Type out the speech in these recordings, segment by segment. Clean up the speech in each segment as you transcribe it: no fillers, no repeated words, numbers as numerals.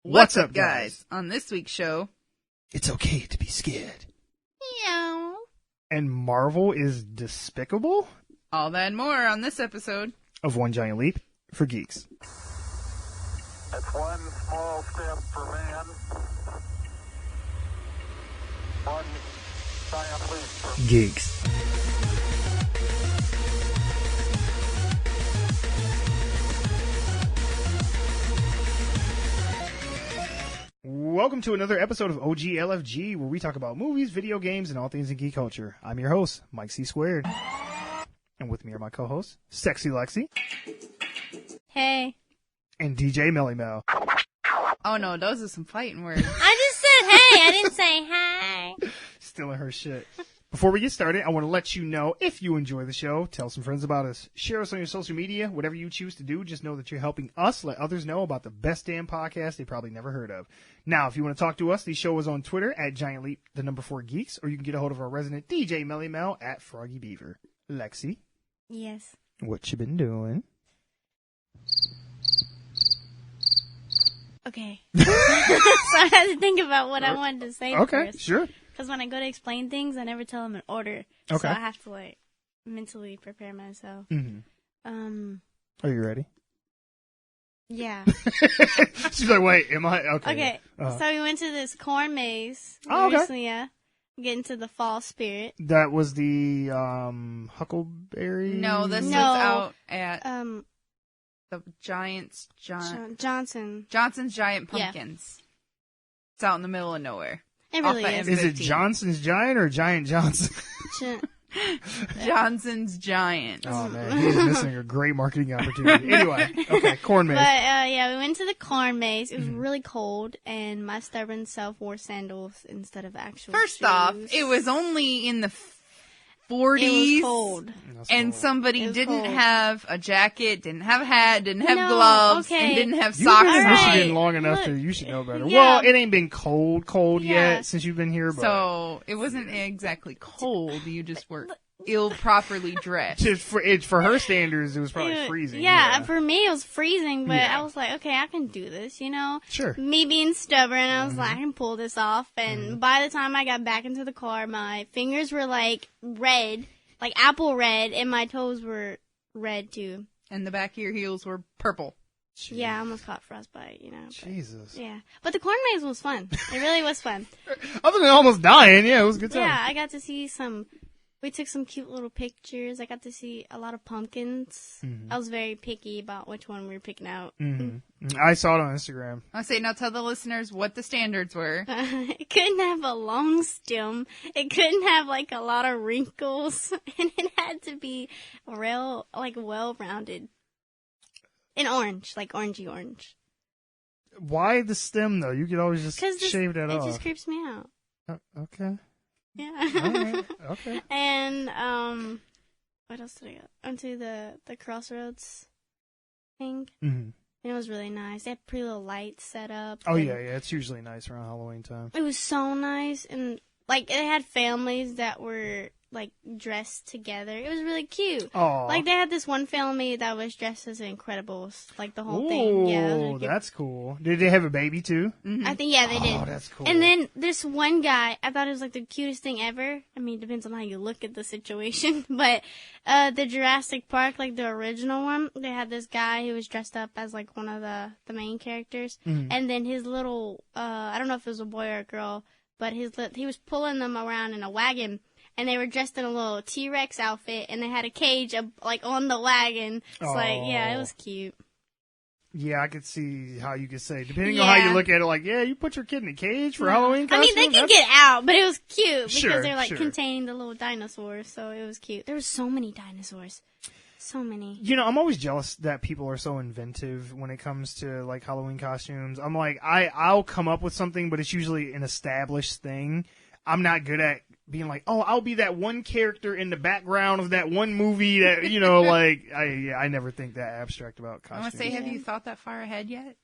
What's up, guys? On this week's show, it's okay to be scared. meow. And Marvel is despicable? All that and more on this episode Of One Giant Leap for Geeks. That's one small step for man, one giant leap for Geeks. Welcome to another episode of OGLFG, where we talk about movies, video games, and all things in geek culture. I'm your host, Mike C. Squared. And with me are my co-hosts, Sexy Lexi. Hey. And DJ Melly Mel. Oh no, those are some fighting words. I just said hey. I didn't say hi. Stealing her shit. Before we get started, I want to let you know, if you enjoy the show, tell some friends about us. Share us on your social media. Whatever you choose to do, just know that you're helping us let others know about the best damn podcast they probably never heard of. Now, if you want to talk to us, the show is on Twitter at GiantLeap4Geeks, or you can get a hold of our resident DJ Melly Mel at Froggy Beaver. Lexi, Yes. what you been doing? Okay. So I had to think about what I wanted to say Okay, first. sure. Because when I go to explain things, I never tell them in order. Okay. So I have to, mentally prepare myself. Mm-hmm. Are you ready? Yeah. She's like, wait, am I? Okay. Okay. Uh-huh. So we went to this corn maze. Oh, okay. Recently, yeah. Get into the fall spirit. That was the Huckleberry? No, this was No. out at the Johnson. Johnson's Giant Pumpkins. It's out in the middle of nowhere. It really Off is. the Is it 15. Johnson's Giant or Giant Johnson? Johnson's Giant. Oh man, he's missing a great marketing opportunity. Anyway, okay, corn maze. But, yeah, we went to the corn maze. It was really cold, and my stubborn self wore sandals instead of actual First shoes. off, it was only in the 40s. It was cold. That's And cool. somebody It was didn't cold. have a jacket, didn't have a hat, didn't have No, gloves, okay. and didn't have You've socks been in All right. on. Michigan long enough Look, to you should know better. yeah. Well, it ain't been cold Yeah. yet since you've been here, but So it wasn't exactly cold. You just were ill properly dressed. just for her standards, it was probably freezing. Yeah, for me it was freezing, but Yeah. I was like, okay, I can do this, you know? Sure. Me being stubborn, I was like, I can pull this off. And by the time I got back into the car, my fingers were like red, like apple red, and my toes were red too. And the back of your heels were purple. Jeez. Yeah, I almost caught frostbite, you know? But, Jesus. yeah. But the corn maze was fun. It really was fun. Other than almost dying, yeah, it was a good time. Yeah, I got to see we took some cute little pictures. I got to see a lot of pumpkins. I was very picky about which one we were picking out. I saw it on Instagram. I say now tell the listeners what the standards were. It couldn't have a long stem. It couldn't have like a lot of wrinkles, and it had to be real, like well-rounded. In orange, like orangey orange. Why the stem though? You could always just Because shave that it off. just creeps me out. Okay. Yeah. All right. Okay. And what else did I go? Onto the crossroads thing. Mm-hmm. It was really nice. They had pretty little lights set up. Oh and yeah. It's usually nice around Halloween time. It was so nice, and like they had families that were like dressed together. It was really cute. Oh. Like they had this one family that was dressed as the Incredibles, like the whole thing. Yeah, it was really Ooh, cute. that's cool. Did they have a baby too? I think they did. Oh, that's cool. And then this one guy, I thought it was like the cutest thing ever. I mean, it depends on how you look at the situation, but the Jurassic Park, like the original one, they had this guy who was dressed up as like one of the main characters, and then his little, I don't know if it was a boy or a girl, but he was pulling them around in a wagon. And they were dressed in a little T-Rex outfit, and they had a cage like on the wagon. It's like, yeah, it was cute. Yeah, I could see how you could say, depending on how you look at it, like, yeah, you put your kid in a cage for Halloween I mean, costume? they could get out, but it was cute because Sure, they're like sure. containing the little dinosaurs, so it was cute. There were so many dinosaurs, so many. You know, I'm always jealous that people are so inventive when it comes to like Halloween costumes. I'm like, I'll come up with something, but it's usually an established thing. I'm not good at being like, oh, I'll be that one character in the background of that one movie that, you know, like, I never think that abstract about I want costumes. to say, have you thought that far ahead yet?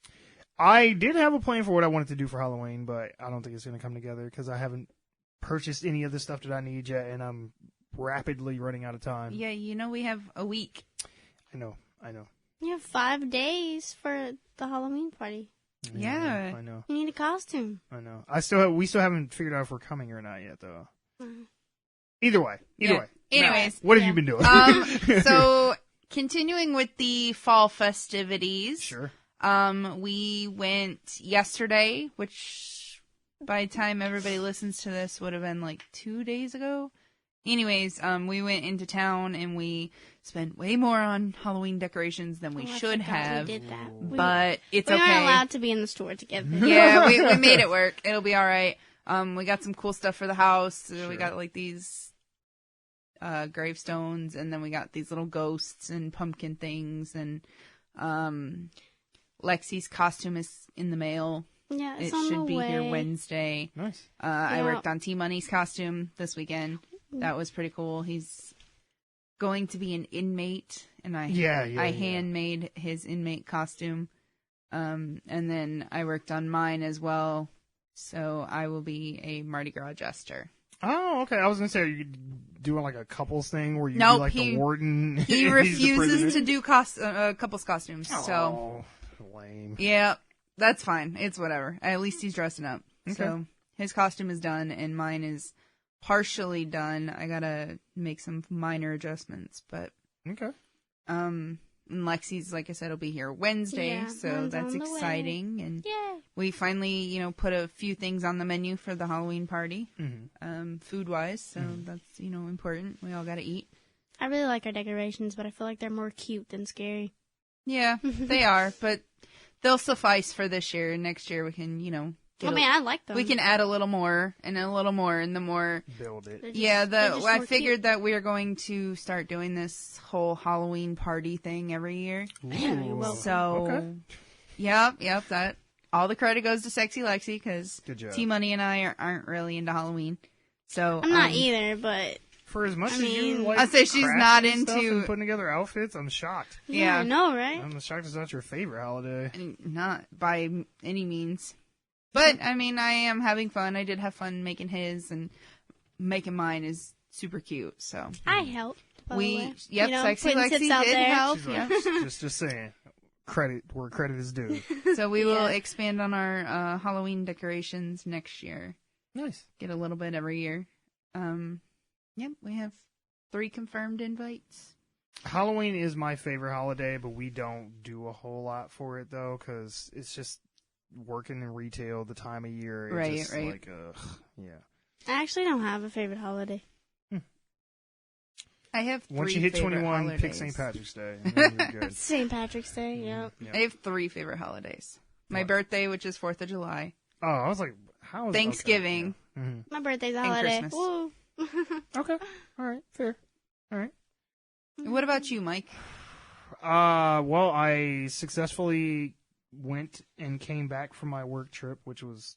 I did have a plan for what I wanted to do for Halloween, but I don't think it's going to come together because I haven't purchased any of the stuff that I need yet, and I'm rapidly running out of time. Yeah, you know we have a week. I know. You have 5 days for the Halloween party. Yeah. I know. You need a costume. I know. We still haven't figured out if we're coming or not yet, though. Mm-hmm. Either way. Anyways. Matt, what have you been doing? So, continuing with the fall festivities. Sure. We went yesterday, which by the time everybody listens to this would have been like 2 days ago. Anyways, we went into town and we spent way more on Halloween decorations than we should have. We did that. But it's we okay. weren't allowed to be in the store together. Yeah, we made it work. It'll be all right. We got some cool stuff for the house. Sure. We got like these gravestones, and then we got these little ghosts and pumpkin things, and Lexi's costume is in the mail. Yeah, It it's on should the be way. here Wednesday. Nice. I Yeah. worked on T-Money's costume this weekend. That was pretty cool. He's going to be an inmate, and I handmade his inmate costume. And then I worked on mine as well, so I will be a Mardi Gras jester. Oh, okay. I was going to say, are you doing like a couples thing where you Nope, do like the warden? He he's the refuses to prisoner? do couples costumes, so Oh, lame. yeah, that's fine. It's whatever. At least he's dressing up. Okay. So his costume is done, and mine is partially done. I gotta make some minor adjustments, but Okay. and Lexi's, like I said, will be here Wednesday, Yeah, so mine's that's on the way. exciting. And Yeah. we finally, put a few things on the menu for the Halloween party, Mm-hmm. food wise. So that's important. We all gotta eat. I really like our decorations, but I feel like they're more cute than scary. Yeah, they are, but they'll suffice for this year. Next year we can, I like them. we can add a little more and a little more, and the more. Build it. They're just- Yeah, they're just I more figured cute. that we are going to start doing this whole Halloween party thing every year. Yeah, you're welcome. So, Okay. yep, that all the credit goes to Sexy Lexi because Good job. T Money and I aren't really into Halloween. So I'm not either, but For as much I as you mean- like I'd say she's crafts not and stuff into- and putting together outfits, I'm shocked. yeah, Yeah. I know, right? I'm shocked it's not your favorite holiday. Not by any means. But, I mean, I am having fun. I did have fun making his, and making mine is super cute, so. I helped. By the way. Sexy putting Lexi tips out did there. help. She's Yeah. like, just saying. Credit where credit is due. So we will Yeah. expand on our Halloween decorations next year. Nice. Get a little bit every year. Yep, we have 3 confirmed invites. Halloween is my favorite holiday, but we don't do a whole lot for it, though, because it's just working in retail the time of year. It's Right, just right. like, yeah. I actually don't have a favorite holiday. I have 3 Once you hit favorite 21, holidays. pick St. Patrick's Day, and then you're good. St. Patrick's Day, yeah. Yeah. I have 3 favorite holidays. My What? birthday, which is 4th of July. Oh, I was like, how is Thanksgiving. Okay, yeah. My birthday's a And holiday. Christmas. Woo. Okay. All right. Fair. All right. What about you, Mike? Well, I successfully went and came back from my work trip, which was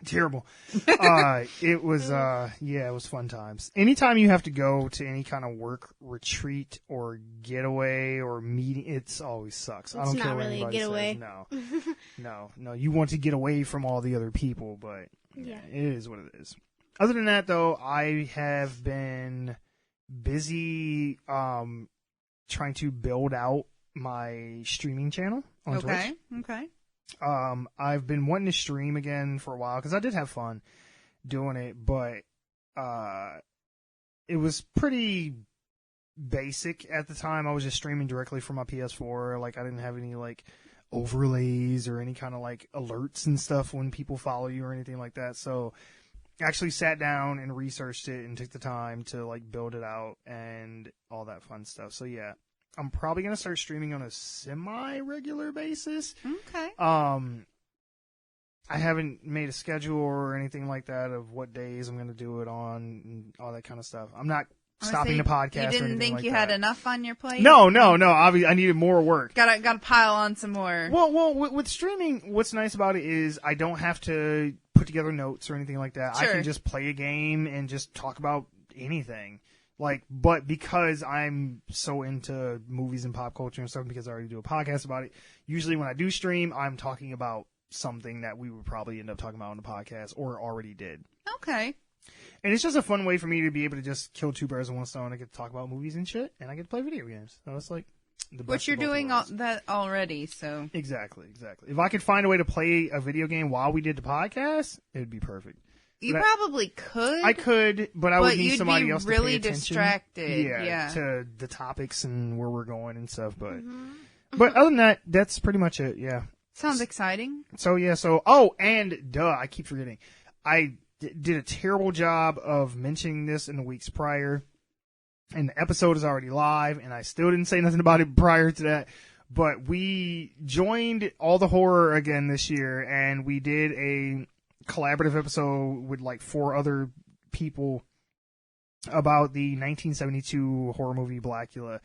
terrible. It was, it was fun times. Anytime you have to go to any kind of work retreat or getaway or meeting, it's always sucks. I It's don't not care what really a anybody getaway. says. No. You want to get away from all the other people, but Yeah. it is what it is. Other than that, though, I have been busy trying to build out my streaming channel on Twitch. Okay. I've been wanting to stream again for a while because I did have fun doing it, but it was pretty basic at the time. I was just streaming directly from my PS4. Like, I didn't have any like overlays or any kind of like alerts and stuff when people follow you or anything like that. So I actually sat down and researched it and took the time to like build it out and all that fun stuff. So yeah, I'm probably going to start streaming on a semi-regular basis. Okay. I haven't made a schedule or anything like that of what days I'm going to do it on and all that kind of stuff. I'm not stopping the podcast You or didn't anything think like you that. had enough on your plate? No. Obviously, I needed more work. Gotta pile on some more. Well, with streaming, what's nice about it is I don't have to put together notes or anything like that. I Sure. can just play a game and just talk about anything. But because I'm so into movies and pop culture and stuff, because I already do a podcast about it, usually when I do stream, I'm talking about something that we would probably end up talking about on the podcast or already did. Okay. And it's just a fun way for me to be able to just kill 2 birds with 1 stone. I get to talk about movies and shit, and I get to play video games. So it's like, Which you're doing that already, so. Exactly. If I could find a way to play a video game while we did the podcast, it would be perfect. You probably could. I could, but I would need somebody else to pay attention. You'd be really distracted. Yeah, to the topics and where we're going and stuff. But but other than that, that's pretty much it. Yeah. Sounds exciting. I keep forgetting. I did a terrible job of mentioning this in the weeks prior, and the episode is already live, and I still didn't say nothing about it prior to that. But we joined All the Horror again this year, and we did a collaborative episode with like 4 other people about the 1972 horror movie Blackula.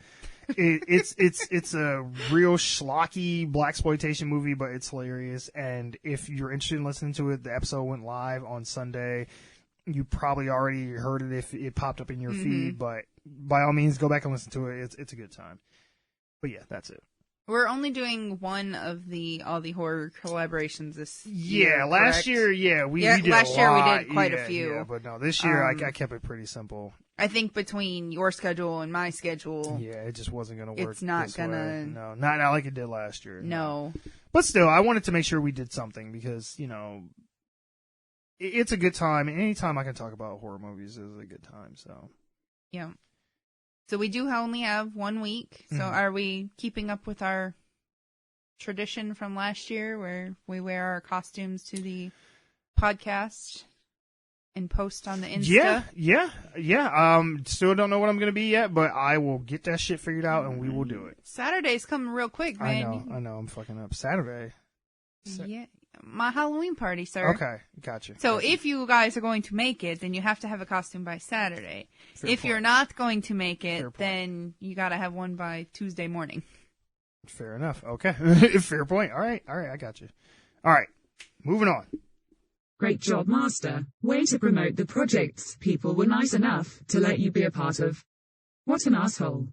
It's a real schlocky blaxploitation movie, but it's hilarious. And if you're interested in listening to it, the episode went live on Sunday. You probably already heard it if it popped up in your feed, but by all means, go back and listen to it. It's a good time. But yeah, that's it. We're only doing one of all the horror collaborations this year. Yeah, last year, we did last year we did quite a few. Yeah, but no, this year I kept it pretty simple. I think between your schedule and my schedule, it just wasn't going to work. It's not going to. No, not like it did last year. No. But still, I wanted to make sure we did something because, it's a good time. And anytime I can talk about horror movies is a good time. So. Yeah. So we do only have 1 week. So are we keeping up with our tradition from last year where we wear our costumes to the podcast and post on the Insta? Yeah. Still don't know what I'm going to be yet, but I will get that shit figured out and we will do it. Saturday's coming real quick, man. I know. I'm fucking up. Saturday? Yeah. My Halloween party, sir. Okay, gotcha. So if you guys are going to make it, then you have to have a costume by Saturday. If you're not going to make it, then you got to have one by Tuesday morning. Fair enough. Okay. Fair point. All right, I got you. All right, moving on. Great job, Master. Way to promote the projects people were nice enough to let you be a part of. What an asshole.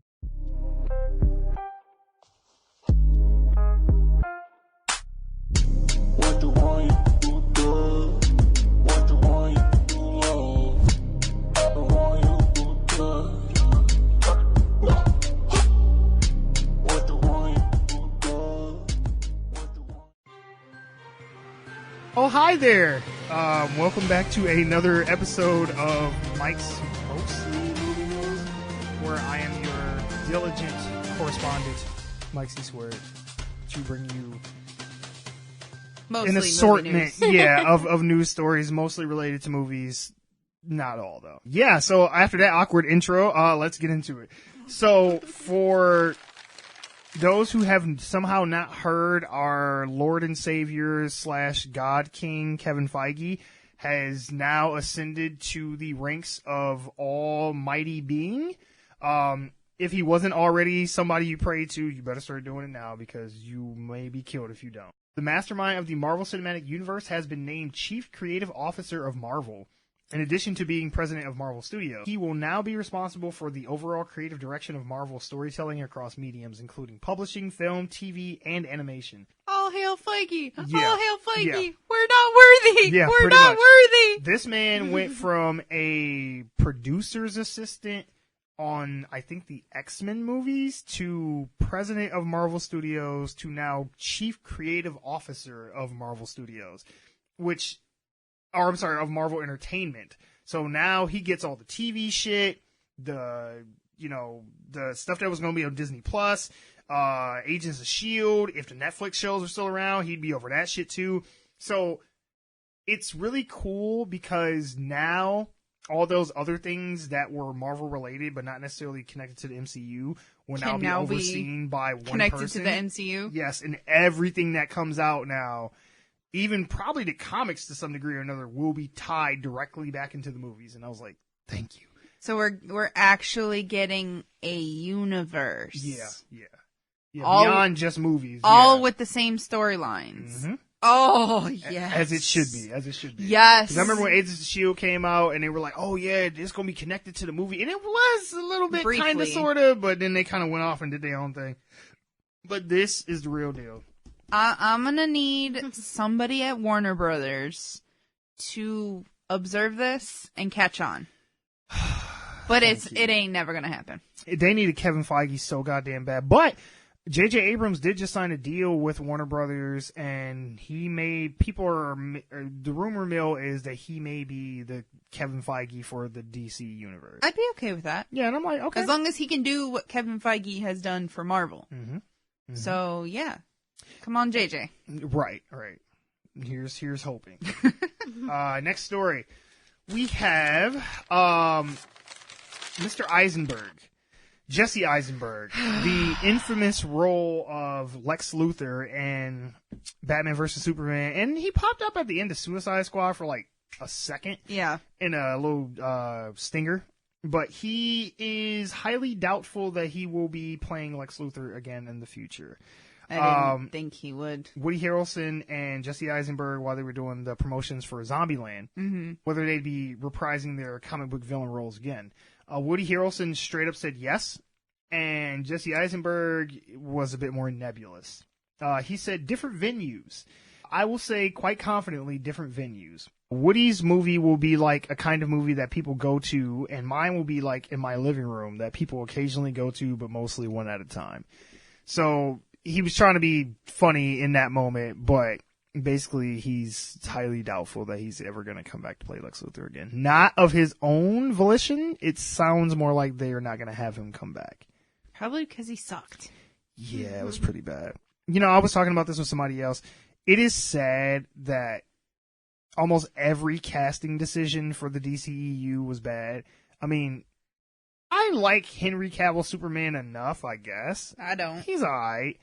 Oh, hi there. Welcome back to another episode of Mike's Mostly Movie News, where I am your diligent correspondent, Mike C. Squared, to bring you mostly an assortment of news stories, mostly related to movies. Not all, though. Yeah, so after that awkward intro, let's get into it. So, for those who have somehow not heard, our Lord and Savior / God King, Kevin Feige, has now ascended to the ranks of almighty being. If he wasn't already somebody you pray to, you better start doing it now because you may be killed if you don't. The mastermind of the Marvel Cinematic Universe has been named Chief Creative Officer of Marvel. In addition to being president of Marvel Studios, he will now be responsible for the overall creative direction of Marvel storytelling across mediums, including publishing, film, TV, and animation. All hail Feige! Yeah. All hail Feige! Yeah. We're not worthy! Yeah, We're pretty not much. worthy! This man went from a producer's assistant on, I think, the X-Men movies to president of Marvel Studios to now chief creative officer of Marvel Studios, of Marvel Entertainment. So now he gets all the TV shit, the stuff that was going to be on Disney Plus, Agents of S.H.I.E.L.D. If the Netflix shows are still around, he'd be over that shit too. So it's really cool because now all those other things that were Marvel related but not necessarily connected to the MCU will now be overseen by one connected person. Connected to the MCU? Yes, and everything that comes out now, even probably the comics to some degree or another, will be tied directly back into the movies. And I was like, thank you. So we're actually getting a universe. Yeah, beyond just movies. All with the same storylines. Mm-hmm. Oh, yes. As it should be. Yes. Because I remember when Agents of S.H.I.E.L.D. came out and they were like, oh yeah, it's going to be connected to the movie. And it was a little bit kind of, sort of, but then they kind of went off and did their own thing. But this is the real deal. I'm going to need somebody at Warner Brothers to observe this and catch on. But it ain't never going to happen. They needed Kevin Feige so goddamn bad. But J.J. Abrams did just sign a deal with Warner Brothers, and the rumor mill is that he may be the Kevin Feige for the DC universe. I'd be okay with that. Yeah, and I'm like, okay. As long as he can do what Kevin Feige has done for Marvel. Mm-hmm. Mm-hmm. So, yeah. Come on, JJ. Right. Here's hoping. Next story. We have Mr. Eisenberg. Jesse Eisenberg, the infamous role of Lex Luthor in Batman vs. Superman, and he popped up at the end of Suicide Squad for like a second. Yeah. In a little stinger. But he is highly doubtful that he will be playing Lex Luthor again in the future. I didn't think he would. Woody Harrelson and Jesse Eisenberg, while they were doing the promotions for Zombieland, whether they'd be reprising their comic book villain roles again. Woody Harrelson straight up said yes, and Jesse Eisenberg was a bit more nebulous. He said different venues. I will say quite confidently different venues. Woody's movie will be like a kind of movie that people go to, and mine will be like in my living room that people occasionally go to, but mostly one at a time. So he was trying to be funny in that moment, but basically he's highly doubtful that he's ever going to come back to play Lex Luthor again. Not of his own volition. It sounds more like they are not going to have him come back. Probably because he sucked. Yeah, it was pretty bad. You know, I was talking about this with somebody else. It is sad that almost every casting decision for the DCEU was bad. I mean, I like Henry Cavill Superman enough, I guess. I don't. He's alright.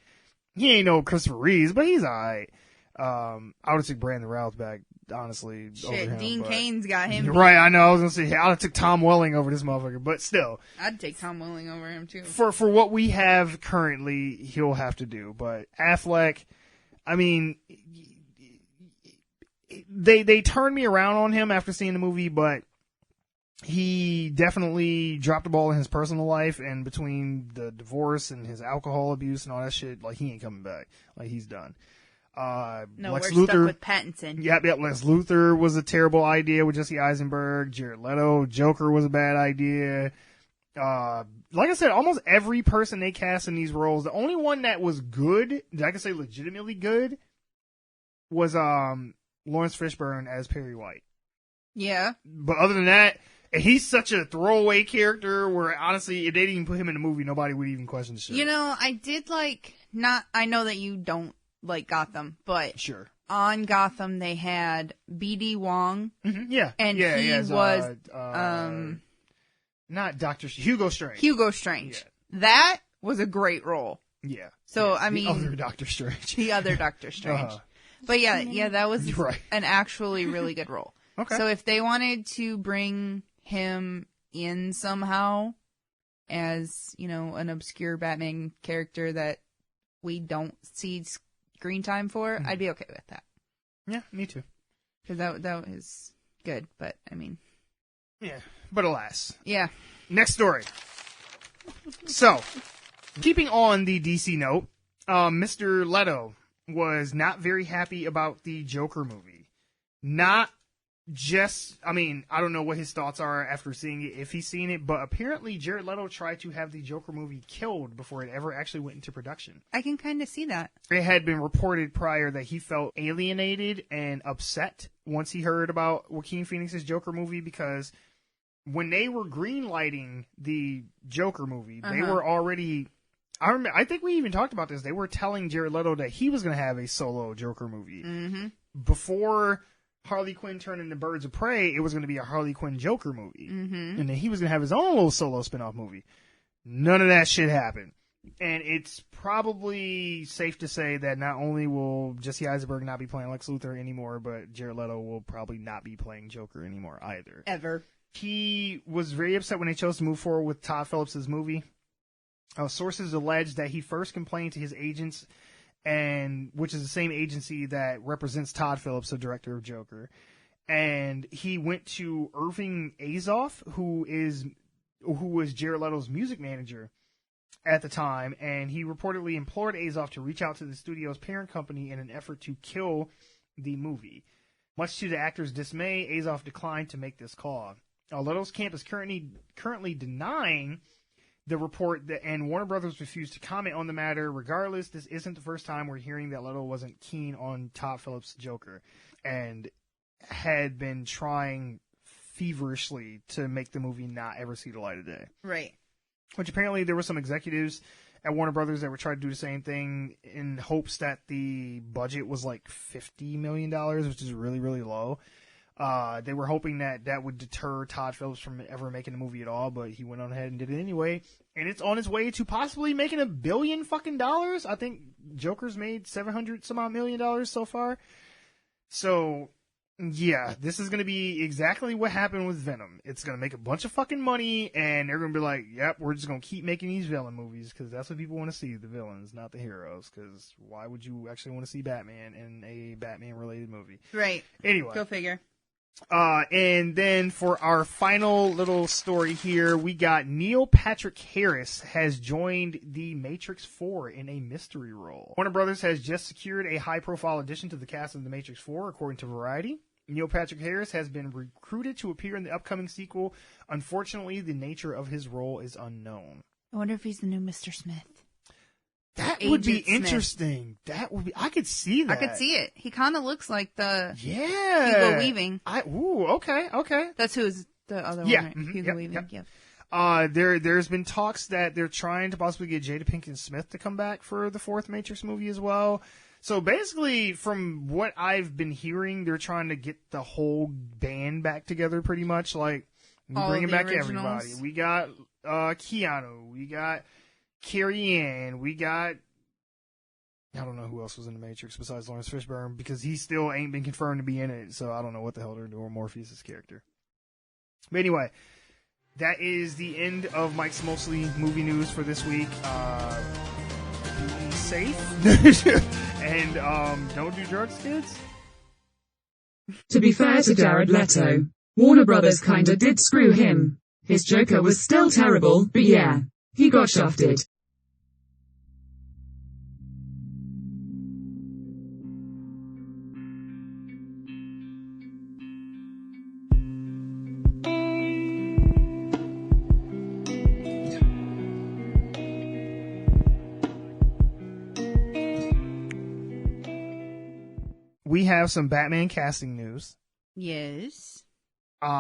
He ain't no Christopher Reeves, but he's alright. I would have took Brandon Routh back, honestly. Shit, over him, Dean Cain's got him. Right, I know. I was gonna say I would have took Tom Welling over this motherfucker, but still. I'd take Tom Welling over him too. For what we have currently, he'll have to do. But Affleck, I mean, they turned me around on him after seeing the movie, but he definitely dropped the ball in his personal life, and between the divorce and his alcohol abuse and all that shit, like, he ain't coming back. Like, he's done. No, Lex we're Luthor, stuck with Pattinson. Yep. Lex Luthor was a terrible idea with Jesse Eisenberg. Jared Leto, Joker was a bad idea. Like I said, almost every person they cast in these roles, the only one that was good, that I can say legitimately good, was Lawrence Fishburne as Perry White. Yeah. But other than that, he's such a throwaway character where, honestly, if they didn't even put him in the movie, nobody would even question the shit. You know, I did I know that you don't like Gotham, but sure. On Gotham they had B.D. Wong. Mm-hmm, yeah. And he was not Dr. Hugo Strange. Hugo Strange. Yeah. That was a great role. Yeah. So, yes, I mean, the other Doctor Strange. The other Doctor Strange. But yeah, that was right. An actually really good role. Okay. So if they wanted to bring him in somehow as, you know, an obscure Batman character that we don't see screen time for, I'd be okay with that. Yeah, me too. Because that was good, but I mean. Yeah, but alas. Yeah. Next story. So, keeping on the DC note, Mr. Leto was not very happy about the Joker movie. Not just, I mean, I don't know what his thoughts are after seeing it, if he's seen it, but apparently Jared Leto tried to have the Joker movie killed before it ever actually went into production. I can kind of see that. It had been reported prior that he felt alienated and upset once he heard about Joaquin Phoenix's Joker movie, because when they were greenlighting the Joker movie, they were already, I think we even talked about this, they were telling Jared Leto that he was going to have a solo Joker movie. Mm-hmm. Before Harley Quinn turned into Birds of Prey, it was going to be a Harley Quinn Joker movie. Mm-hmm. And then he was going to have his own little solo spinoff movie. None of that shit happened. And it's probably safe to say that not only will Jesse Eisenberg not be playing Lex Luthor anymore, but Jared Leto will probably not be playing Joker anymore either. Ever. He was very upset when they chose to move forward with Todd Phillips' movie. Sources allege that he first complained to his agents, and which is the same agency that represents Todd Phillips, the director of Joker. And he went to Irving Azoff, who was Jared Leto's music manager at the time, and he reportedly implored Azoff to reach out to the studio's parent company in an effort to kill the movie. Much to the actor's dismay, Azoff declined to make this call. Leto's camp is currently denying the report and Warner Brothers refused to comment on the matter. Regardless, this isn't the first time we're hearing that Little wasn't keen on Todd Phillips' Joker and had been trying feverishly to make the movie not ever see the light of day. Right. Which apparently there were some executives at Warner Brothers that were trying to do the same thing in hopes that the budget was like $50 million, which is really, really low. They were hoping that would deter Todd Phillips from ever making a movie at all, but he went on ahead and did it anyway. And it's on its way to possibly making $1 billion fucking dollars. I think Joker's made $700 some odd million so far. So, yeah, this is going to be exactly what happened with Venom. It's going to make a bunch of fucking money, and they're going to be like, yep, we're just going to keep making these villain movies, because that's what people want to see, the villains, not the heroes, because why would you actually want to see Batman in a Batman-related movie? Right. Anyway. Go figure. And then for our final little story here, we got Neil Patrick Harris has joined the Matrix 4 in a mystery role. Warner Brothers has just secured a high-profile addition to the cast of the Matrix 4, according to Variety. Neil Patrick Harris has been recruited to appear in the upcoming sequel. Unfortunately, the nature of his role is unknown. I wonder if he's the new Mr. Smith. That Agent would be Smith. Interesting. That would be. I could see that. I could see it. He kind of looks like the Yeah. Hugo Weaving. Okay. That's who's the other Yeah. one, right? Mhm. Hugo Yep, Weaving. yep. Yep. There's been talks that they're trying to possibly get Jada Pinkett Smith to come back for the fourth Matrix movie as well. So basically, from what I've been hearing, they're trying to get the whole band back together pretty much. Like, All bringing the back originals. everybody. We got Keanu. We got Carrie Ann. We got... I don't know who else was in the Matrix besides Lawrence Fishburne, because he still ain't been confirmed to be in it, so I don't know what the hell they're doing with Morpheus' character. But anyway, that is the end of Mike's Mostly movie news for this week. Be safe, and don't do drugs, kids. To be fair to Jared Leto, Warner Brothers kinda did screw him. His Joker was still terrible, but yeah, he got shafted. We have some Batman casting news. Yes. I've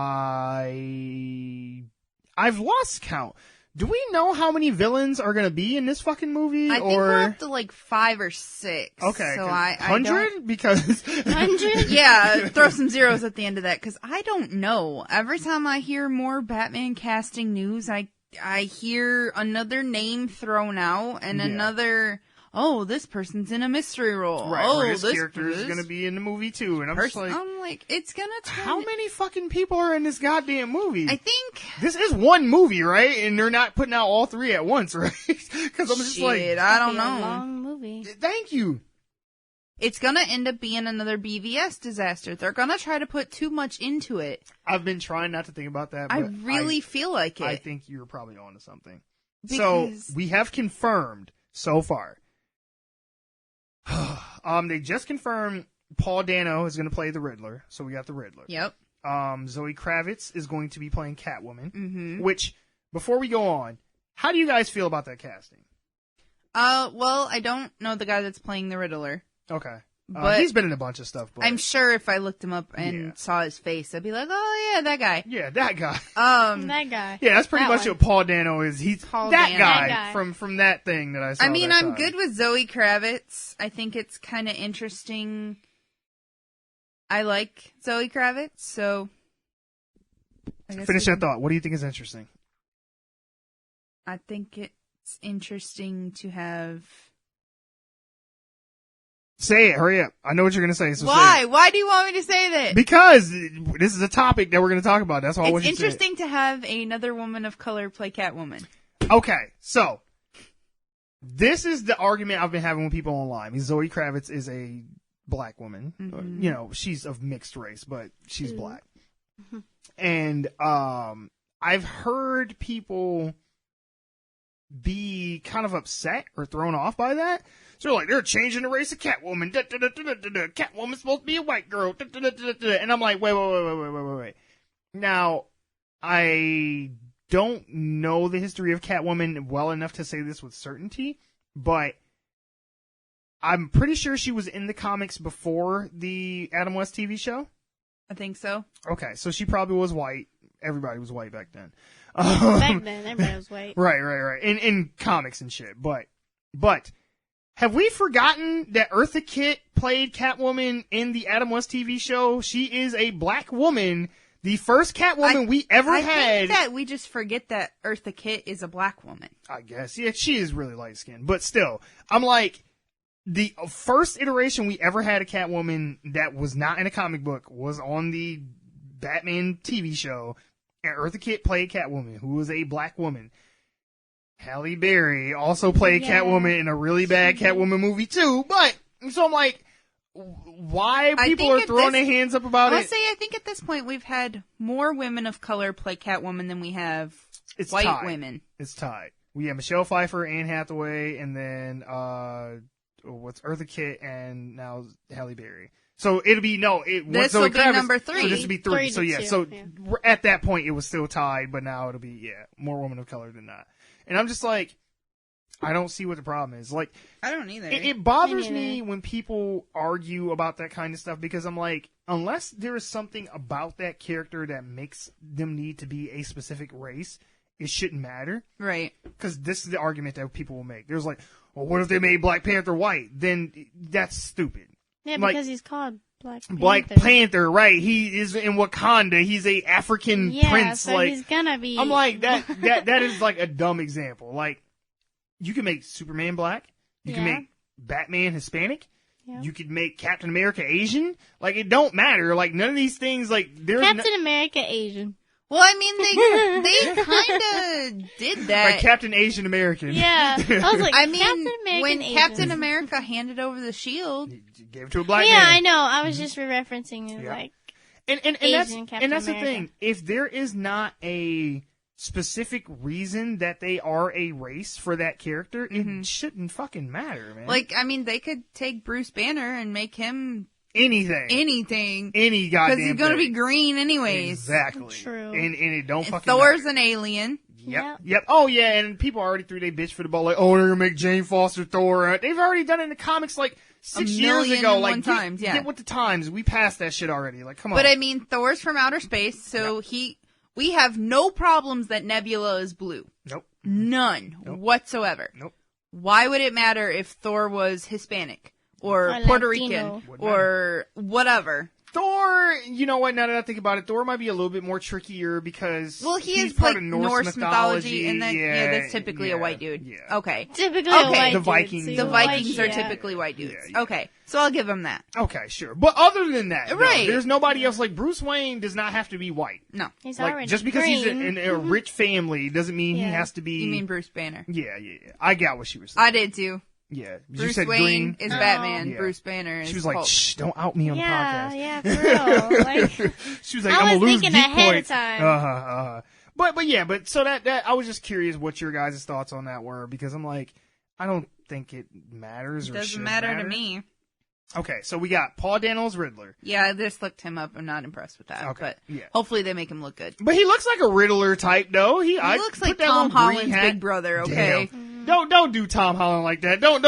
lost count. Do we know how many villains are going to be in this fucking movie? I think we're up to like 5 or 6. Okay, so 100 because 100? Yeah, throw some zeros at the end of that, because I don't know. Every time I hear more Batman casting news, I hear another name thrown out and another. Oh, this person's in a mystery role. Right, oh, this character is going to be in the movie too, and I'm just like, it's going to turn. How many fucking people are in this goddamn movie? I think this is one movie, right? And they're not putting out all 3 at once, right? Because I'm just like, I don't know. A long movie. Thank you. It's going to end up being another BVS disaster. They're going to try to put too much into it. I've been trying not to think about that. But I really feel like it. I think you're probably onto something. Because... So we have confirmed so far. They just confirmed Paul Dano is going to play the Riddler, so we got the Riddler. Yep. Zoe Kravitz is going to be playing Catwoman. Mm-hmm. Which, before we go on, how do you guys feel about that casting? Well, I don't know the guy that's playing the Riddler. Okay. But he's been in a bunch of stuff. But... I'm sure if I looked him up and saw his face, I'd be like, oh yeah, that guy. Yeah, that guy. That guy. Yeah, that's pretty That much one. what Paul Dano is. He's Paul that Dano. guy, That guy. from that thing that I saw. I mean, that I'm time. good with Zoe Kravitz. I think it's kind of interesting. I like Zoe Kravitz, so... Finish that thought. What do you think is interesting? I think it's interesting to have... Say it. Hurry up. I know what you're going to say. So Why? Say it. Why do you want me to say that? Because this is a topic that we're going to talk about. That's all I want you to say. It's interesting to have another woman of color play Catwoman. Okay, so this is the argument I've been having with people online. Zoe Kravitz is a black woman. Mm-hmm. You know, she's of mixed race, but she's black. Mm-hmm. And I've heard people be kind of upset or thrown off by that. So like, they're changing the race of Catwoman. Catwoman's supposed to be a white girl. And I'm like, wait. Now, I don't know the history of Catwoman well enough to say this with certainty, but I'm pretty sure she was in the comics before the Adam West TV show. I think so. Okay, so she probably was white. Everybody was white back then. Back then, everybody was white. Right. In comics and shit. But have we forgotten that Eartha Kitt played Catwoman in the Adam West TV show? She is a black woman. The first Catwoman we ever had. I think that we just forget that Eartha Kitt is a black woman. I guess. Yeah, she is really light-skinned. But still, I'm like, the first iteration we ever had of Catwoman that was not in a comic book was on the Batman TV show. And Eartha Kitt played Catwoman, who was a black woman. Halle Berry also played Catwoman in a really bad Catwoman movie too. But, so I'm like, why people are throwing their hands up about it? I think at this point we've had more women of color play Catwoman than we have white women. It's tied. We have Michelle Pfeiffer, Anne Hathaway, and then what's Eartha Kitt, and now Halle Berry. So it'll be this will be number 3. So this will be 3. So yeah, at that point it was still tied, but now it'll be more women of color than not. And I'm just like, I don't see what the problem is. Like, I don't either. It bothers me when people argue about that kind of stuff because I'm like, unless there is something about that character that makes them need to be a specific race, it shouldn't matter. Right. Because this is the argument that people will make. There's like, well, what if they made Black Panther white? Then that's stupid. Yeah, because he's called Black Panther. Black Panther, right. He is in Wakanda. He's a African prince. So he's gonna be... I'm like, that is like a dumb example. Like, you can make Superman black. You can make Batman Hispanic. Yeah. You could make Captain America Asian. Like, it don't matter. Like, none of these things, like, there's Captain America Asian. Well, I mean, they kind of did that. Like Captain Asian American. Yeah. I was like, when Captain America handed over the shield, he gave it to a black man. Yeah, I know. I was just referencing it, like, Asian Captain that's America. the thing. If there is not a specific reason that they are a race for that character, it shouldn't fucking matter, man. Like, I mean, they could take Bruce Banner and make him anything, because any goddamn he's gonna be green anyways. Exactly. True. And it don't fucking Thor's matter. An alien. Yep. Oh yeah, and people already threw their bitch for the ball. Like, oh, they're gonna make Jane Foster Thor. They've already done it in the comics like 6 years ago. Like, get with the times. We passed that shit already. Like, come on. But I mean, Thor's from outer space, so we have no problems that Nebula is blue. Nope. None whatsoever. Nope. Why would it matter if Thor was Hispanic or Puerto Rican or whatever? Thor, you know what, now that I think about it, Thor might be a little bit more trickier because he's part like of Norse mythology, and that's typically a white dude. Yeah. Okay. Typically a white the dude. Vikings. The Vikings are typically white dudes. Yeah. Okay. So I'll give him that. Okay, sure. But other than that, right. There's nobody else. Like, Bruce Wayne does not have to be white. No. He's like, already just because green. he's in a rich family doesn't mean he has to be... You mean Bruce Banner? Yeah. I got what she was saying. I did too. Yeah. Bruce you said Wayne green? is Batman. Bruce Banner is She was like, Hulk. shh, don't out me on the podcast. Yeah, for real. Like, she was like, I I'm was going to lose thinking geek ahead point. of time. But so that I was just curious what your guys' thoughts on that were, because I'm like, I don't think it matters. It doesn't matter to me. Okay, so we got Paul Dano's Riddler. Yeah, I just looked him up. I'm not impressed with that. Okay, but hopefully they make him look good. But he looks like a Riddler type, though. He looks like Tom Holland's big brother. Okay, don't do Tom Holland like that. Don't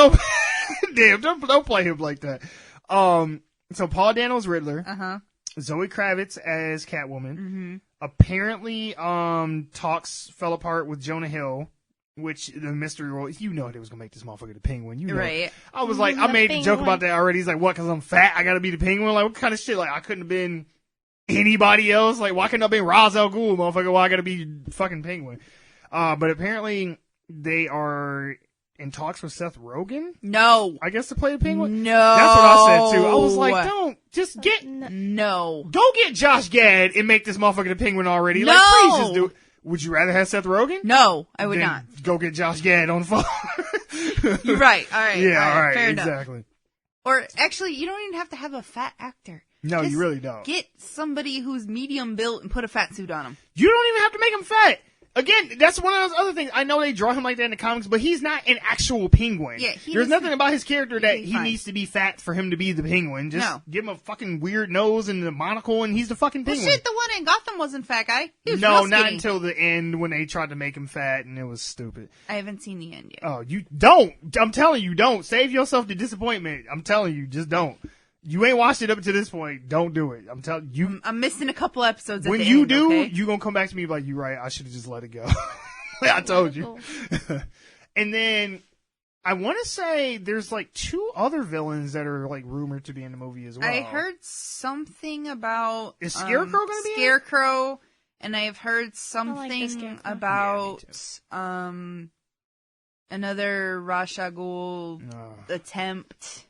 damn, don't play him like that. So Paul Dano's Riddler. Zoe Kravitz as Catwoman. Apparently, talks fell apart with Jonah Hill. Which, the mystery role, you know they was gonna make this motherfucker the Penguin, you know. Right. I was like, I made a joke about that already. He's like, what, cause I'm fat, I gotta be the Penguin? Like, what kind of shit? Like, I couldn't have been anybody else? Like, why couldn't I have been Ra's al Ghul, motherfucker? Why I gotta be fucking Penguin? But apparently, they are in talks with Seth Rogen? No. I guess to play the Penguin? No. That's what I said too. I was like, don't, just get... No. Go get Josh Gad and make this motherfucker the Penguin already. No. Like, please just do it. Would you rather have Seth Rogen? No, I would not. Go get Josh Gad on the phone. You're right. All right. Yeah, all right. Fair Exactly. enough. Or actually, you don't even have to have a fat actor. No, Just you really don't. Get somebody who's medium built and put a fat suit on him. You don't even have to make him fat. again, that's one of those other things. I know they draw him like that in the comics, but he's not an actual penguin. Yeah, there's nothing about his character that he fine. needs to be fat for him to be the penguin. Just give him a fucking weird nose and a monocle, and he's the fucking penguin. Well, shit, the one in Gotham wasn't fat guy. He was no, real skinny. not until the end when they tried to make him fat, and it was stupid. I haven't seen the end yet. Oh, you don't. I'm telling you, don't. Save yourself the disappointment. I'm telling you, just don't. You ain't watched it up to this point. Don't do it. I'm telling you. I'm missing a couple episodes at when the you end, do, okay? you gonna come back to me like, you're right, I should have just let it go. I told you. And then I want to say there's like 2 other villains that are like rumored to be in the movie as well. I heard something about is Scarecrow going to be Scarecrow, and I've heard something about another Ra's al Ghul attempt.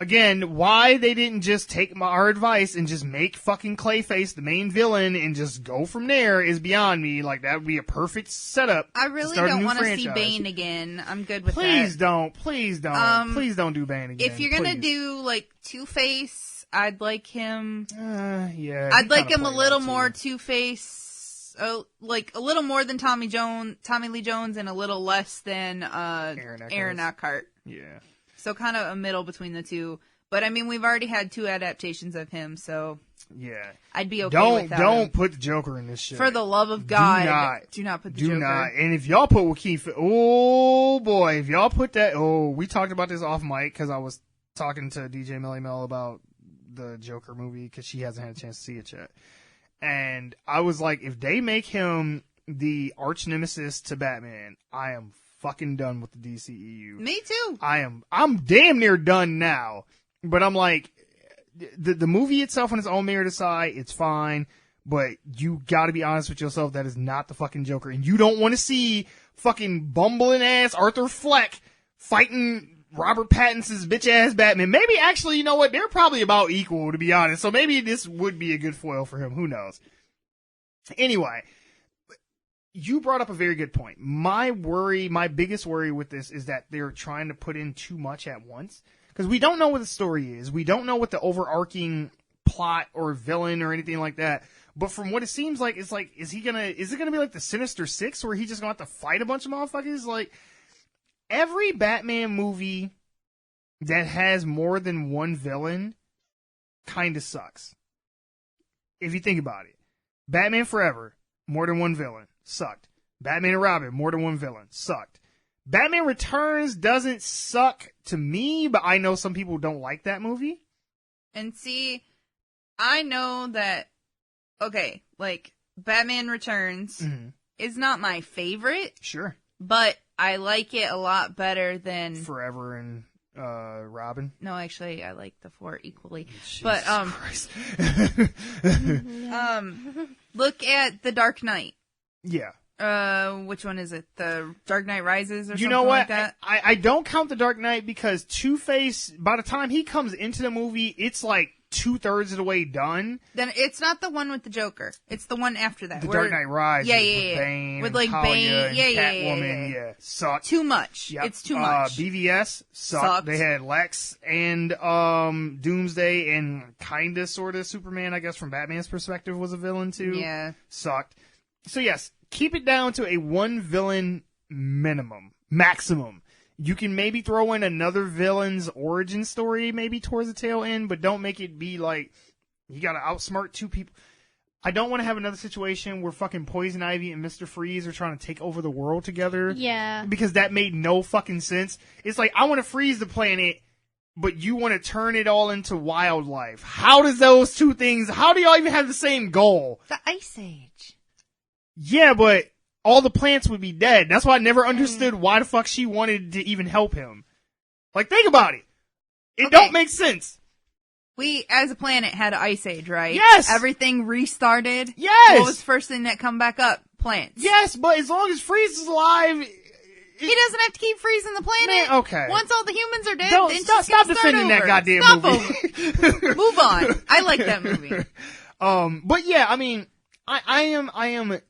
Again, why they didn't just take our advice and just make fucking Clayface the main villain and just go from there is beyond me. Like, that would be a perfect setup. I really don't want to see Bane again. I'm good with that. Please don't. Please don't. Please don't do Bane again. If you're going to do, like, Two-Face, I'd like him... yeah. I'd like him a little more Two-Face... like, a little more than Tommy Lee Jones, and a little less than Aaron Eckhart. Yeah. So kind of a middle between the two. But, I mean, we've already had 2 adaptations of him, so... Yeah. I'd be okay with that. Don't put the Joker in this shit. For the love of God. Do not put the Joker. Do not. And if y'all put Joaquin... Oh, boy. If y'all put that... Oh, we talked about this off mic because I was talking to DJ Melly Mel about the Joker movie because she hasn't had a chance to see it yet. And I was like, if they make him the arch nemesis to Batman, I am fucking done with the DCEU. Me too. I'm damn near done now. But I'm like, the movie itself on its own merit aside, it's fine. But you gotta be honest with yourself, that is not the fucking Joker. And you don't want to see fucking bumbling ass Arthur Fleck fighting Robert Pattinson's bitch ass Batman. Maybe actually, you know what? They're probably about equal, to be honest. So maybe this would be a good foil for him. Who knows? Anyway. You brought up a very good point. My biggest worry with this is that they're trying to put in too much at once. Because we don't know what the story is. We don't know what the overarching plot or villain or anything like that. But from what it seems like, it's like, is it gonna be like the Sinister Six where he's just gonna have to fight a bunch of motherfuckers? Like, every Batman movie that has more than one villain kinda sucks. If you think about it. Batman Forever, more than one villain. Sucked. Batman and Robin, more than one villain. Sucked. Batman Returns doesn't suck to me, but I know some people don't like that movie. And see, I know that, okay, like, Batman Returns is not my favorite. Sure. But I like it a lot better than... Forever and Robin? No, actually, I like the 4 equally. Jesus but, Christ. Look at The Dark Knight. Yeah. Which one is it? The Dark Knight Rises or something you know what? like that? I don't count The Dark Knight because Two-Face, by the time he comes into the movie, it's like 2/3 of the way done. Then it's not the one with the Joker. It's the one after that. The Dark Knight Rises. Yeah. With Bane. With like Talia Bane. and Yeah. Catwoman. Sucked. Too much. Yep. It's too much. BVS sucked. They had Lex and Doomsday and kinda sorta Superman, I guess, from Batman's perspective, was a villain too. Yeah. Sucked. So yes, keep it down to a 1 villain maximum. You can maybe throw in another villain's origin story maybe towards the tail end, but don't make it be like you gotta outsmart 2 people. I don't want to have another situation where fucking Poison Ivy and Mr. Freeze are trying to take over the world together. Yeah. Because that made no fucking sense. It's like, I want to freeze the planet, but you want to turn it all into wildlife. How do y'all even have the same goal? The Ice Age. Yeah, but all the plants would be dead. That's why I never understood why the fuck she wanted to even help him. Like, think about it. It don't make sense. We, as a planet, had an Ice Age, right? Yes! Everything restarted. Yes! What was the first thing that come back up? Plants. Yes, but as long as Freeze is alive... He doesn't have to keep freezing the planet. Man, okay. Once all the humans are dead, then stop defending that goddamn movie. Move on. I like that movie. But yeah, I mean, I am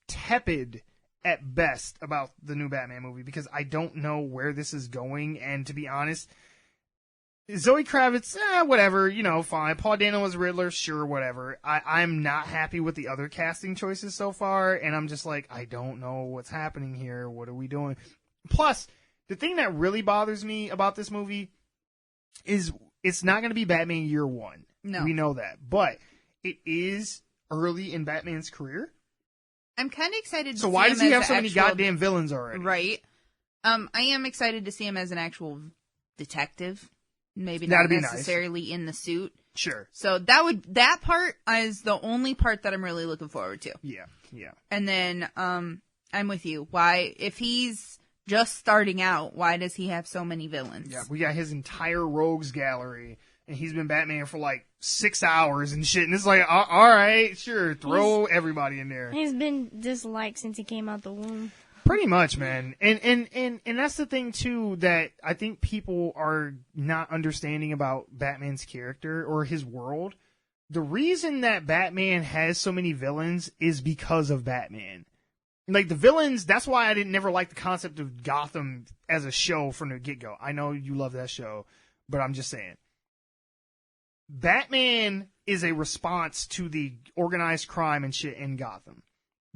tepid at best about the new Batman movie because I don't know where this is going, and to be honest, Zoe Kravitz, whatever, fine. Paul Dano was Riddler, sure, whatever. I'm not happy with the other casting choices so far, and I'm just like, I don't know what's happening here. What are we doing? Plus, the thing that really bothers me about this movie is it's not going to be Batman Year One. No. We know that. But it is early in Batman's career. I'm kind of excited to see So why does he have so many actual... goddamn villains already? Right. I am excited to see him as an actual detective. Maybe not necessarily nice. In the suit. Sure. So that part is the only part that I'm really looking forward to. Yeah. And then I'm with you. Why, if he's just starting out, why does he have so many villains? Yeah, we got his entire rogues gallery, and he's been Batman for like 6 hours and shit. And it's like, all right, sure, throw everybody in there. He's been disliked since he came out the womb. Pretty much, man. And that's the thing, too, that I think people are not understanding about Batman's character or his world. The reason that Batman has so many villains is because of Batman. Like, the villains, that's why I never liked the concept of Gotham as a show from the get-go. I know you love that show, but I'm just saying. Batman is a response to the organized crime and shit in Gotham.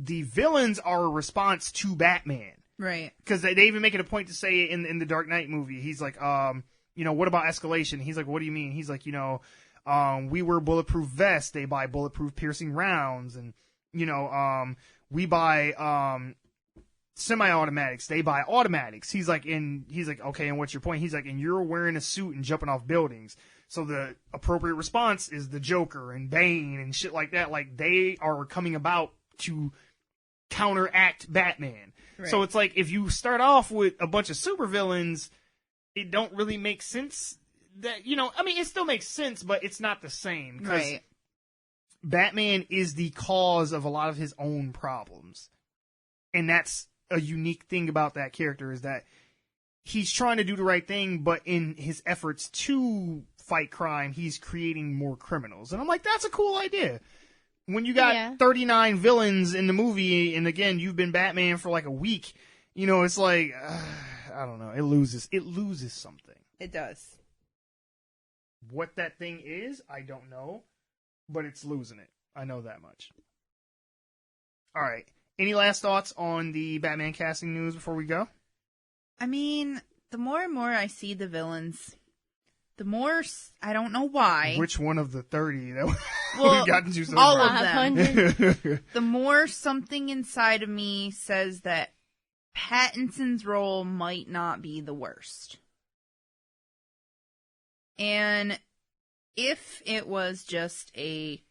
The villains are a response to Batman. Right. Because they even make it a point to say in the Dark Knight movie, he's like, what about escalation? He's like, what do you mean? He's like, we wear bulletproof vests, they buy bulletproof piercing rounds, and, we buy semi-automatics, they buy automatics. He's like, okay, and what's your point? He's like, and you're wearing a suit and jumping off buildings. So the appropriate response is the Joker and Bane and shit like that. Like, they are coming about to counteract Batman. Right. So it's like, if you start off with a bunch of supervillains, it don't really make sense that, it still makes sense, but it's not the same. Right. Batman is the cause of a lot of his own problems. And that's a unique thing about that character, is that he's trying to do the right thing, but in his efforts to fight crime, he's creating more criminals. And I'm like, that's a cool idea. When you got 39 villains in the movie, and again, you've been Batman for like a week, it's like, I don't know, it loses something. It does. What that thing is, I don't know, but it's losing it. I know that much. All right. Any last thoughts on the Batman casting news before we go? I mean, the more and more I see the villains, the more, I don't know why. Which one of the 30 that we've gotten to so all far? Of them. The more something inside of me says that Pattinson's role might not be the worst. And if it was just a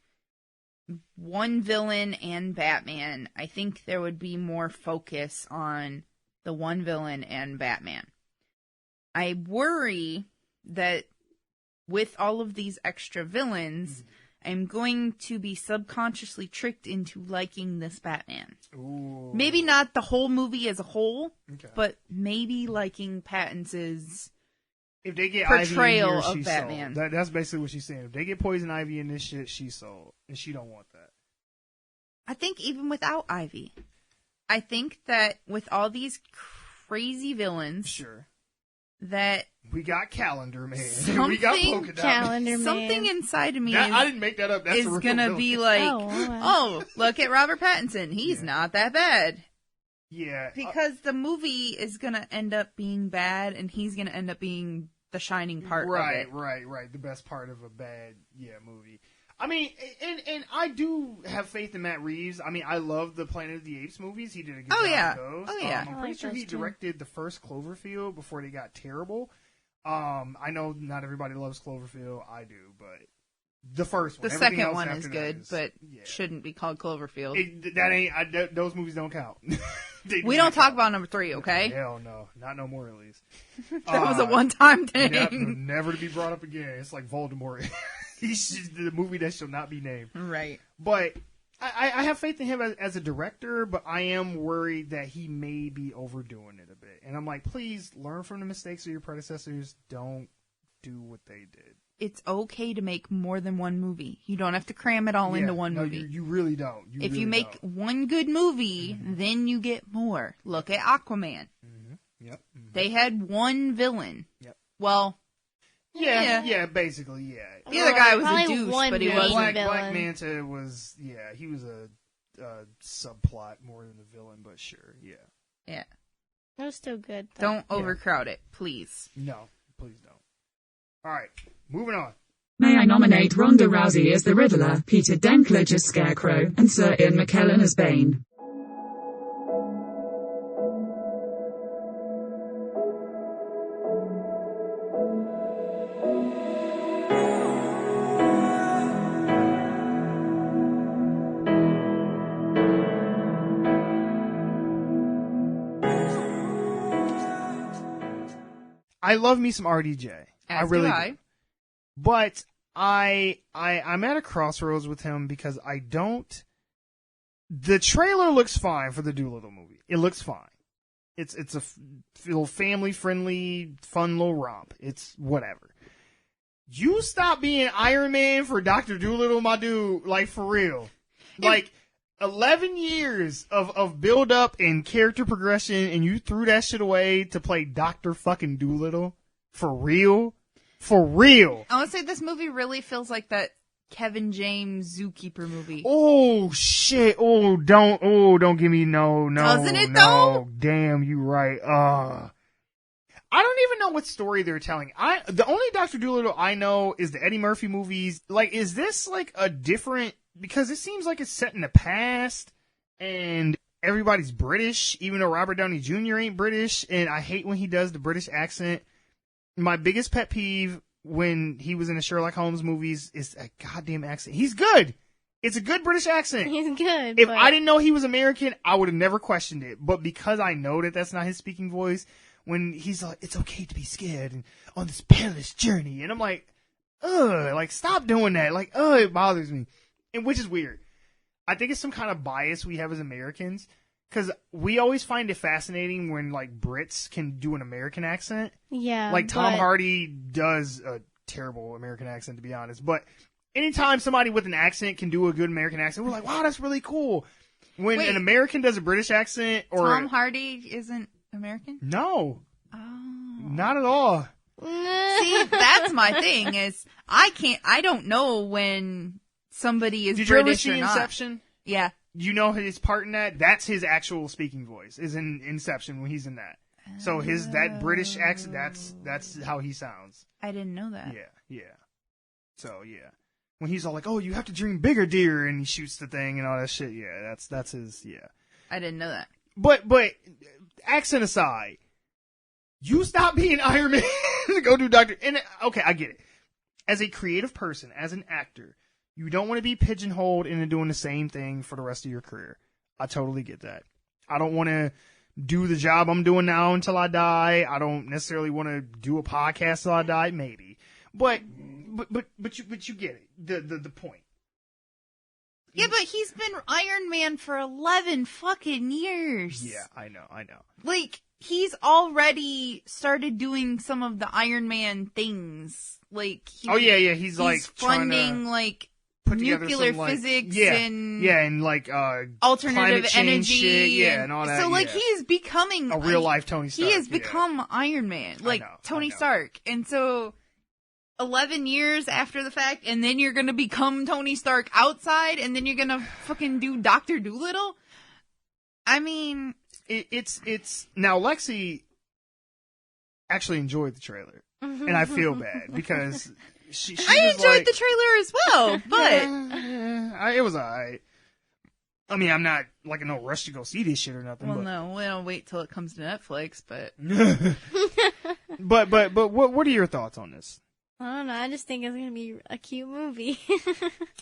one villain and Batman, I think there would be more focus on the one villain and Batman. I worry that with all of these extra villains, I'm going to be subconsciously tricked into liking this Batman. Ooh. Maybe not the whole movie as a whole, okay, but maybe liking Pattinson's if they get portrayal Ivy in here, of Batman. That's basically what she's saying. If they get Poison Ivy in this shit, she's sold. And she don't want that. I think even without Ivy, I think that with all these crazy villains, sure, that we got Calendar Man, we got Polka Dot Calendar Man. Something inside of me I didn't make that up. That's is gonna be like, oh, look at Robert Pattinson. He's not that bad. Yeah, because the movie is gonna end up being bad, and he's gonna end up being the shining part of it. Right. The best part of a bad movie. I mean, and I do have faith in Matt Reeves. I mean, I love the Planet of the Apes movies. He did a good job with those. Oh, yeah. I'm pretty sure he directed the first Cloverfield before they got terrible. I know not everybody loves Cloverfield. I do, but the first one. The second one is good, but shouldn't be called Cloverfield. Those movies don't count. We don't talk about number 3, okay? Hell no. Not no more, at least. That was a one-time thing. Never to be brought up again. It's like Voldemort. He's the movie that shall not be named. Right. But I have faith in him as a director, but I am worried that he may be overdoing it a bit. And I'm like, please learn from the mistakes of your predecessors. Don't do what they did. It's okay to make more than one movie. You don't have to cram it all into one movie. You really don't. If you make one good movie, then you get more. Look at Aquaman. Mm-hmm. Yep. Mm-hmm. They had one villain. Yep. Well, Yeah, basically, yeah. The other guy was a Probably douche, one but he main wasn't. Black Manta was, he was a subplot more than a villain, but sure, yeah. It was still good, though. Don't overcrowd it, please. No, please don't. All right, moving on. May I nominate Ronda Rousey as the Riddler, Peter Dinklage as Scarecrow, and Sir Ian McKellen as Bane. I love me some RDJ. I really do. But I'm at a crossroads with him because I don't. The trailer looks fine for the Dolittle movie. It looks fine. It's a little family friendly, fun little romp. It's whatever. You stop being Iron Man for Dr. Dolittle, my dude. Like, for real. Like, 11 years of build up and character progression, and you threw that shit away to play Dr. fucking Dolittle? For real? For real. I want to say this movie really feels like that Kevin James Zookeeper movie. Oh shit. Don't give me no. Doesn't it though? Damn, you right. I don't even know what story they're telling. The only Dr. Dolittle I know is the Eddie Murphy movies. Like, is this like a different, because it seems like it's set in the past and everybody's British, even though Robert Downey Jr. ain't British, and I hate when he does the British accent. My biggest pet peeve when he was in the Sherlock Holmes movies is a goddamn accent. He's good. It's a good British accent. He's good. If I didn't know he was American, I would have never questioned it. But because I know that that's not his speaking voice, when he's like, it's okay to be scared and on this perilous journey. And I'm like, like, stop doing that. Like, it bothers me. And which is weird. I think it's some kind of bias we have as Americans. Because we always find it fascinating when, like, Brits can do an American accent. Yeah. Like, Tom Hardy does a terrible American accent, to be honest. But anytime somebody with an accent can do a good American accent, we're like, wow, that's really cool. When an American does a British accent or... Tom Hardy isn't American? No. Oh. Not at all. See, that's my thing, is I don't know when somebody is Did British you ever see or not. Inception? Yeah. You know his part in that? That's his actual speaking voice, is in Inception when he's in that. So that British accent, that's how he sounds. I didn't know that. Yeah. So, yeah. When he's all like, oh, you have to dream bigger, dear, and he shoots the thing and all that shit, yeah, that's his, yeah. I didn't know that. But, accent aside, you stop being Iron Man to go do Dr. And, okay, I get it. As a creative person, as an actor, you don't want to be pigeonholed into doing the same thing for the rest of your career. I totally get that. I don't want to do the job I'm doing now until I die. I don't necessarily want to do a podcast till I die, maybe. But you get it. The point. Yeah, but he's been Iron Man for 11 fucking years. Yeah, I know. Like, he's already started doing some of the Iron Man things. Like, he's like funding like nuclear physics and like alternative energy shit, and all that. So like he is becoming a real life Tony Stark. He has become Iron Man, like Tony Stark. And so 11 years after the fact, and then you're gonna become Tony Stark outside, and then you're gonna fucking do Dr. Dolittle? I mean, it's now Lexi actually enjoyed the trailer, and I feel bad because I enjoyed the trailer as well, but it was alright. I mean, I'm not like in no rush to go see this shit or nothing. Well, no, we'll wait till it comes to Netflix. But but what are your thoughts on this? I don't know. I just think it's gonna be a cute movie.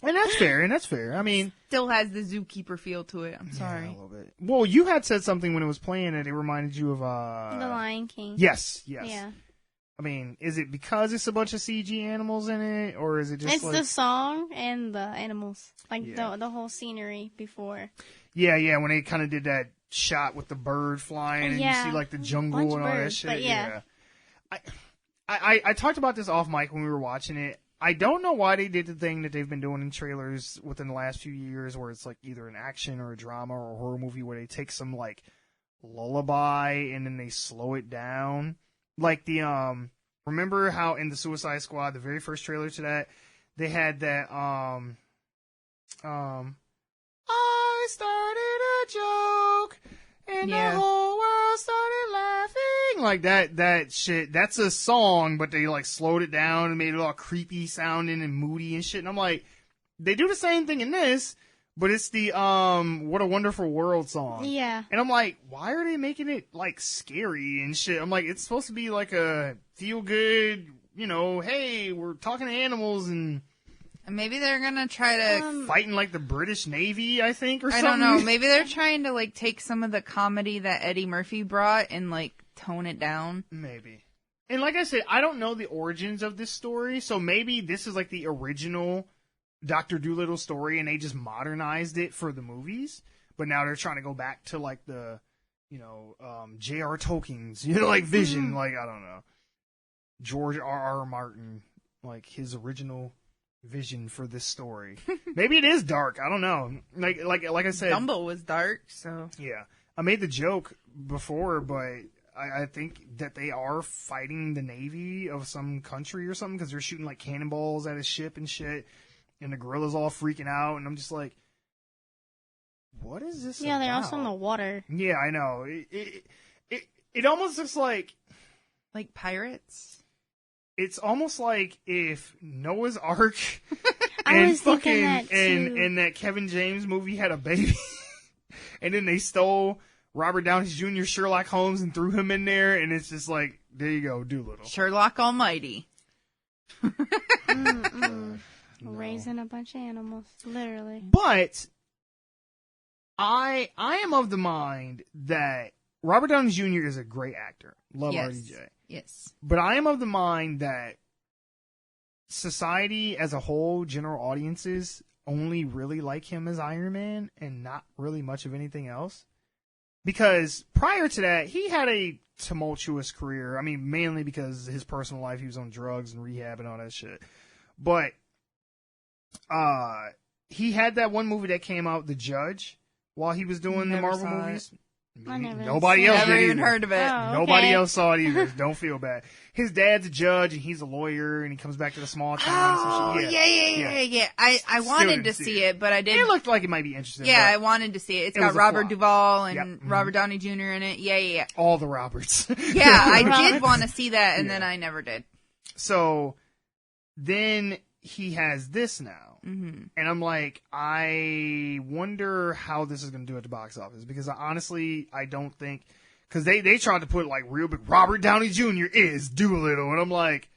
And that's fair. I mean, still has the Zookeeper feel to it. I'm sorry. Yeah, a little bit. Well, you had said something when it was playing that it reminded you of The Lion King. Yes. Yeah. I mean, is it because it's a bunch of CG animals in it, or is it just it's like... the song and the animals, like the whole scenery before. Yeah, when they kind of did that shot with the bird flying, and you see like the jungle and all that shit. But yeah. I talked about this off mic when we were watching it. I don't know why they did the thing that they've been doing in trailers within the last few years, where it's like either an action or a drama or a horror movie where they take some like lullaby and then they slow it down. Like the remember how in the Suicide Squad, the very first trailer to that, they had that I started a joke and the whole world started laughing. Like that shit. That's a song, but they like slowed it down and made it all creepy sounding and moody and shit. And I'm like, they do the same thing in this, but it's the What a Wonderful World song. Yeah. And I'm like, why are they making it like scary and shit? I'm like, it's supposed to be like a feel good, hey, we're talking to animals and maybe they're gonna try to fighting like the British Navy, I think, or something. I don't know. Maybe they're trying to like take some of the comedy that Eddie Murphy brought and like tone it down. Maybe. And like I said, I don't know the origins of this story, so maybe this is like the original Dr. Dolittle story and they just modernized it for the movies. But now they're trying to go back to like the, J.R. Tolkien's, like vision, like, I don't know. George R.R. Martin, like his original vision for this story. Maybe it is dark. I don't know. Like I said, Dumbo was dark, so yeah. I made the joke before, but I think that they are fighting the navy of some country or something because they're shooting like cannonballs at his ship and shit, and the gorilla's all freaking out, and I'm just like, what is this? Yeah, about? they're also in the water. Yeah, I know. It almost looks like pirates. It's almost like if Noah's Ark I and was thinking that too. and that Kevin James movie had a baby, and then they stole Robert Downey Jr. Sherlock Holmes and threw him in there, and it's just like, there you go, Dolittle. Sherlock Almighty. No. Raising a bunch of animals, literally. But I am of the mind that Robert Downey Jr. is a great actor. Love RDJ. Yes. But I am of the mind that society as a whole, general audiences, only really like him as Iron Man and not really much of anything else. Because prior to that, he had a tumultuous career. I mean, mainly because his personal life, he was on drugs and rehab and all that shit. But he had that one movie that came out, The Judge, while he was doing the Marvel movies. Nobody else never did even either. heard of it. Oh, okay. Nobody else saw it either. Don't feel bad. His dad's a judge and he's a lawyer and he comes back to the small town. Oh, yeah. I wanted to see it, but I didn't. It looked like it might be interesting. Yeah, I wanted to see it. It's got Robert Duvall and Robert Downey Jr. in it. Yeah. All the Roberts. Yeah, I did want to see that, and then I never did. So then he has this now. Mm-hmm. And I'm like, I wonder how this is going to do at the box office. Because honestly, I don't think... Because they tried to put like real big... Robert Downey Jr. is Dolittle. And I'm like,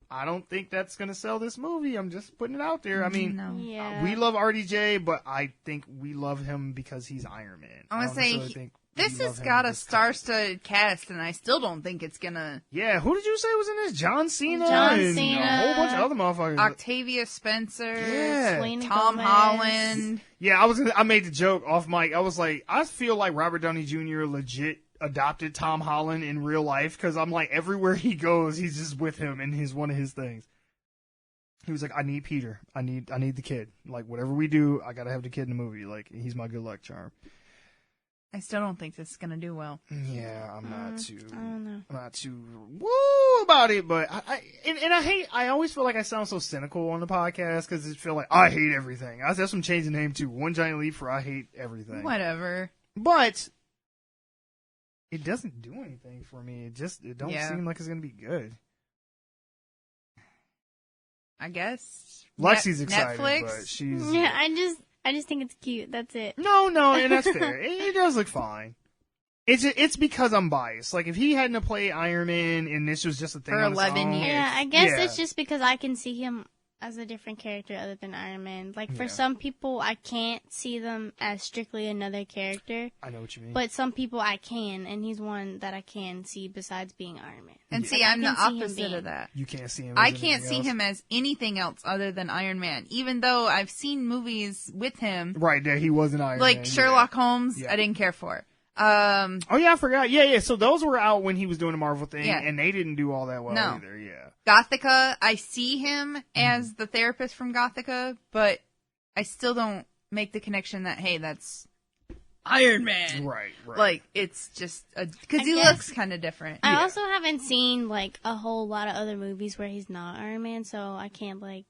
I don't think that's going to sell this movie. I'm just putting it out there. I mean, we love RDJ, but I think we love him because he's Iron Man. I want to say... This has got a star-studded cast, and I still don't think it's gonna... Yeah, who did you say was in this? John Cena? John Cena. A whole bunch of other motherfuckers. Octavia Spencer. Yeah. Tom Holland. Yeah, I made the joke off mic. I was like, I feel like Robert Downey Jr. legit adopted Tom Holland in real life, because I'm like, everywhere he goes, he's just with him, and he's one of his things. He was like, I need Peter. I need the kid. Like, whatever we do, I gotta have the kid in the movie. Like, he's my good luck charm. I still don't think this is gonna do well. Yeah, I'm not too woo about it, but I always feel like I sound so cynical on the podcast because I feel like I hate everything. I have some change the name to One Giant Leap for I hate everything. Whatever. But it doesn't do anything for me. It don't seem like it's gonna be good. I guess. Lexi's excited, Netflix? but she's I just think it's cute. That's it. No, and that's fair. It does look fine. It's because I'm biased. Like, if he hadn't played Iron Man and this was just a thing for on 11 its own, years. Yeah, I guess it's just because I can see him as a different character other than Iron Man. Like, for some people, I can't see them as strictly another character. I know what you mean. But some people I can, and he's one that I can see besides being Iron Man. And see, I'm the opposite of that. You can't see him. I can't see him as anything else other than Iron Man, even though I've seen movies with him. Right there, he was an Iron Man. Like Sherlock Holmes, I didn't care for. Oh yeah, I forgot. Yeah. So those were out when he was doing the Marvel thing, and they didn't do all that well either. Yeah. Gothica, I see him as the therapist from Gothica, but I still don't make the connection that, hey, that's Iron Man. Right. Like, it's just because he looks kind of different. I also haven't seen like a whole lot of other movies where he's not Iron Man, so I can't like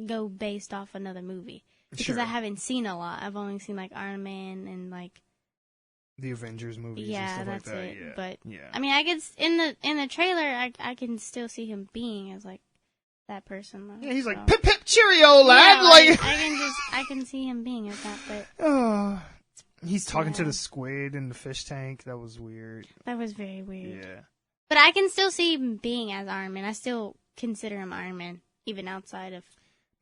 go based off another movie because I haven't seen a lot. I've only seen like Iron Man and like the Avengers movies. Yeah, and stuff that's like that. it. Yeah. But yeah. I mean, I guess in the trailer, I can still see him being as like that person. Though, Yeah, he's so. like pip pip cheerio, lad. Yeah, like I can see him being as that, but he's talking to the squid in the fish tank. That was weird. That was very weird. Yeah. But I can still see him being as Iron Man. I still consider him Iron Man, even outside of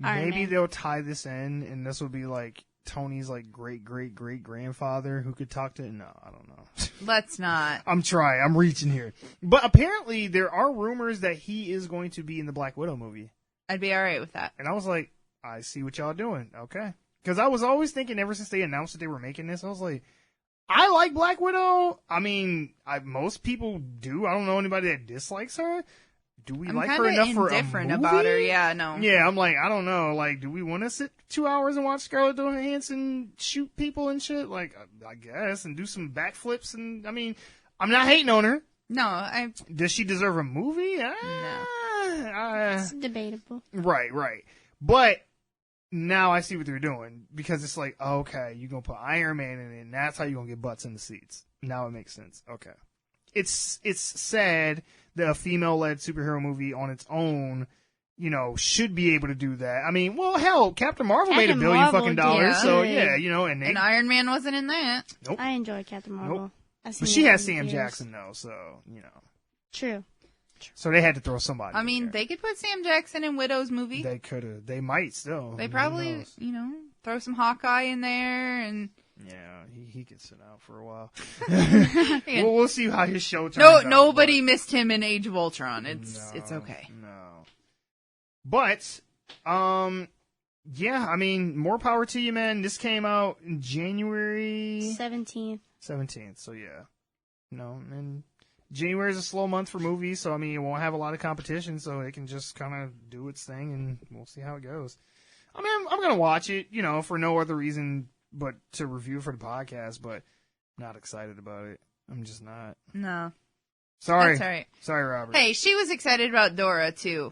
Iron Man. Maybe they'll tie this in, and this will be like Tony's like great grandfather who could talk to. No, I don't know. Let's not. I'm trying. I'm reaching here. But apparently there are rumors that he is going to be in the Black Widow movie. I'd be all right with that. And I was like, I see what y'all doing. Okay. Because I was always thinking ever since they announced that they were making this, I was like, I like Black Widow. I mean, most people do. I don't know anybody that dislikes her. Do we like her enough for a movie? About her. Yeah, no. Yeah, I'm like, I don't know. Like, do we want to sit 2 hours and watch Scarlett Johansson shoot people and shit? Like, I guess, and do some backflips. And I mean, I'm not hating on her. No, Does she deserve a movie? No. It's debatable. Right. But now I see what they're doing because it's like, okay, you're gonna put Iron Man in it, and that's how you're gonna get butts in the seats. Now it makes sense. Okay. It's sad that a female-led superhero movie on its own, you know, should be able to do that. I mean, well, hell, Captain Marvel made $1 billion fucking dollars, so yeah, you know, and Iron Man wasn't in that. Nope. I enjoy Captain Marvel. Nope. But she has Sam Jackson though, so you know. True. So they had to throw somebody. I mean, they could put Sam Jackson in Widow's movie. They could have. They might still. They probably, you know, throw some Hawkeye in there and. Yeah, he could sit out for a while. We'll see how his show turns out. Nobody missed him in Age of Ultron. It's okay. No. But, yeah, I mean, more power to you, man. This came out in January 17th. So yeah. No, and January is a slow month for movies, so I mean, it won't have a lot of competition, so it can just kind of do its thing, and we'll see how it goes. I mean, I'm gonna watch it, you know, for no other reason but to review for the podcast, but not excited about it. I'm just not. No. Sorry. That's all right. Sorry, Robert. Hey, she was excited about Dora, too.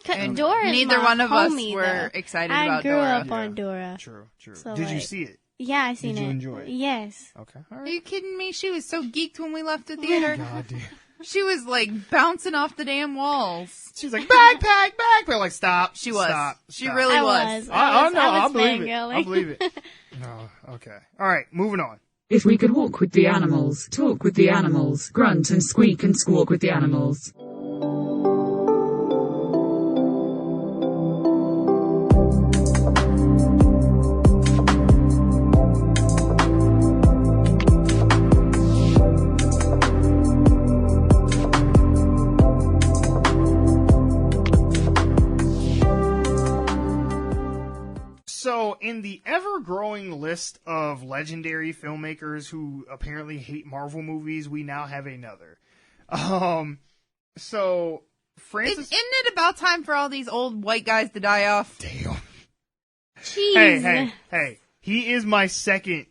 And Dora's neither my one of us homie, were though. excited about Dora. I grew up on Dora. True. So, Did you see it? Yeah, I seen it. Did you enjoy it? Yes. Okay. All Are right. you kidding me? She was so geeked when we left the theater. God damn. She was like bouncing off the damn walls. She's like, backpack. Like, stop. She was. Stop. She really was. I believe it. I believe it. No, okay. All right, moving on. If we could walk with the animals, talk with the animals, grunt and squeak and squawk with the animals. So, in the ever-growing list of legendary filmmakers who apparently hate Marvel movies, we now have another. So, Francis... Isn't it about time for all these old white guys to die off? Damn. Jeez. Hey. He is my second,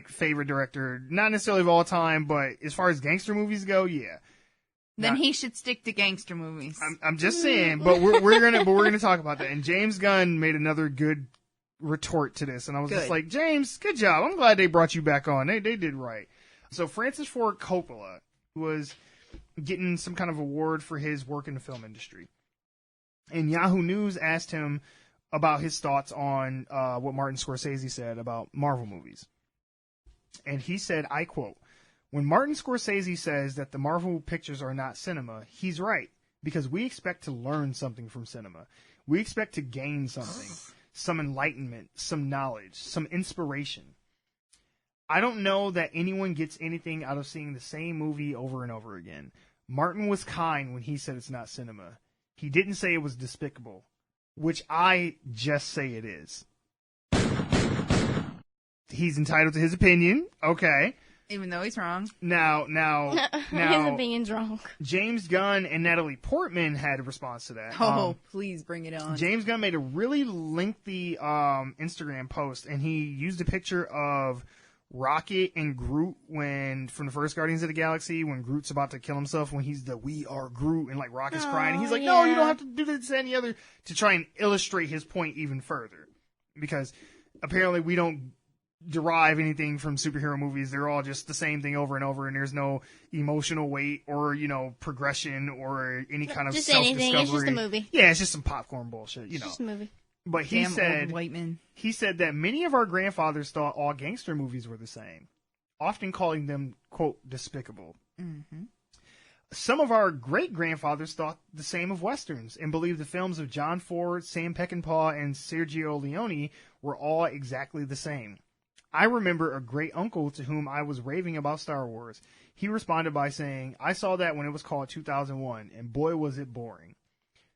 favorite director. Not necessarily of all time, but as far as gangster movies go, yeah. Then he should stick to gangster movies. I'm just saying, but we're gonna talk about that. And James Gunn made another good retort to this, and I was just like, James, good job. I'm glad they brought you back on. They did right. So Francis Ford Coppola was getting some kind of award for his work in the film industry, and Yahoo News asked him about his thoughts on what Martin Scorsese said about Marvel movies, and he said, I quote, "When Martin Scorsese says that the Marvel pictures are not cinema, he's right, because we expect to learn something from cinema. We expect to gain something, some enlightenment, some knowledge, some inspiration. I don't know that anyone gets anything out of seeing the same movie over and over again. Martin was kind when he said it's not cinema. He didn't say it was despicable, which I just say it is." He's entitled to his opinion, okay. Even though he's wrong. Now, his opinion's wrong. James Gunn and Natalie Portman had a response to that. Please bring it on. James Gunn made a really lengthy Instagram post, and he used a picture of Rocket and Groot from the first Guardians of the Galaxy, when Groot's about to kill himself, when he's "We are Groot" and like Rocket's crying, and he's like, "No, you don't have to do this and the other," to try and illustrate his point even further, because apparently we don't derive anything from superhero movies. They're all just the same thing over and over, and there's no emotional weight or, progression or any kind of just self-discovery. Anything. It's just a movie. Yeah, it's just some popcorn bullshit, It's just a movie. But he said that many of our grandfathers thought all gangster movies were the same, often calling them, quote, despicable. Mm-hmm. Some of our great-grandfathers thought the same of Westerns and believed the films of John Ford, Sam Peckinpah, and Sergio Leone were all exactly the same. I remember a great uncle to whom I was raving about Star Wars. He responded by saying, "I saw that when it was called 2001, and boy was it boring."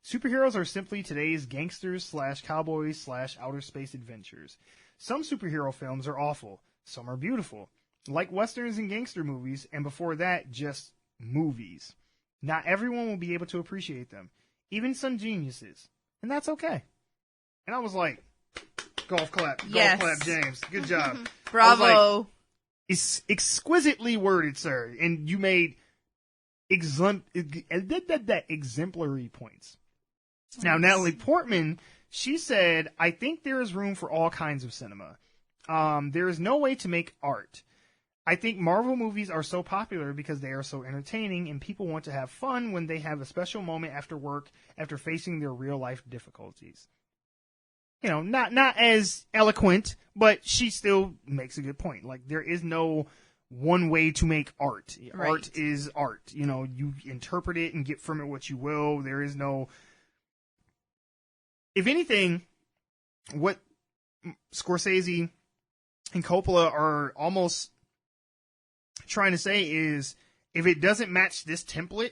Superheroes are simply today's gangsters / cowboys / outer space adventures. Some superhero films are awful. Some are beautiful. Like Westerns and gangster movies, and before that, just movies. Not everyone will be able to appreciate them. Even some geniuses. And that's okay. And I was like, golf clap, James. Good job. Bravo. It's exquisitely worded, sir. And you made exemplary points. Now, Natalie Portman, she said, "I think there is room for all kinds of cinema. There is no way to make art. I think Marvel movies are so popular because they are so entertaining, and people want to have fun when they have a special moment after work after facing their real-life difficulties." Not as eloquent, but she still makes a good point. Like, there is no one way to make art. Right. Art is art. You interpret it and get from it what you will. There is no... If anything, what Scorsese and Coppola are almost trying to say is, if it doesn't match this template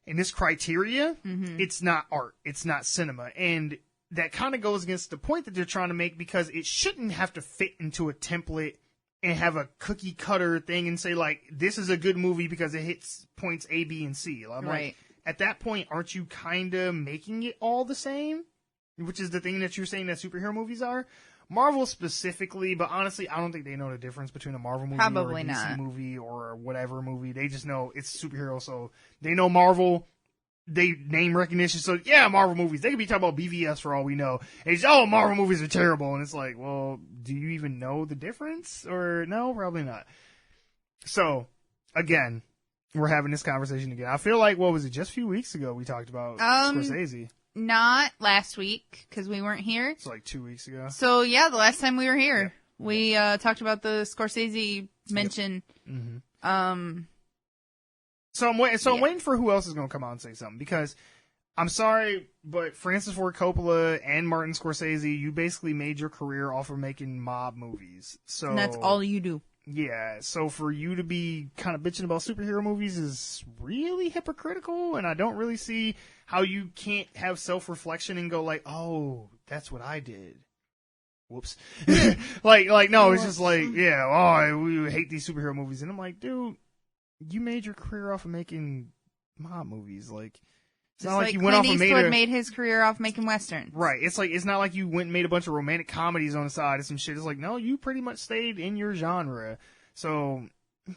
and this criteria, it's not art. It's not cinema. And that kind of goes against the point that they're trying to make, because it shouldn't have to fit into a template and have a cookie cutter thing and say, like, this is a good movie because it hits points A, B, and C. I'm like, at that point, aren't you kind of making it all the same? Which is the thing that you're saying that superhero movies are. Marvel specifically, but honestly, I don't think they know the difference between a Marvel movie or a DC movie or whatever movie. They just know it's superhero, so they know Marvel. They name recognition, so yeah, Marvel movies. They could be talking about BVS for all we know. And it's, Marvel movies are terrible. And it's like, well, do you even know the difference? Or no, probably not. So, again, we're having this conversation again. I feel like, what was it, just a few weeks ago we talked about Scorsese. Not last week, because we weren't here. It's like 2 weeks ago. So, yeah, the last time we were here, we talked about the Scorsese mention. Yep. Mm-hmm. So I'm waiting for who else is going to come out and say something, because I'm sorry, but Francis Ford Coppola and Martin Scorsese, you basically made your career off of making mob movies. So, and that's all you do. Yeah, so for you to be kind of bitching about superhero movies is really hypocritical, and I don't really see how you can't have self-reflection and go like, oh, that's what I did. Whoops. like, no, it's just like, we hate these superhero movies. And I'm like, dude, you made your career off of making mob movies. Like, it's not like you went off and made his career off making westerns. Right. It's not like you went and made a bunch of romantic comedies on the side and some shit. It's like, no, you pretty much stayed in your genre. So,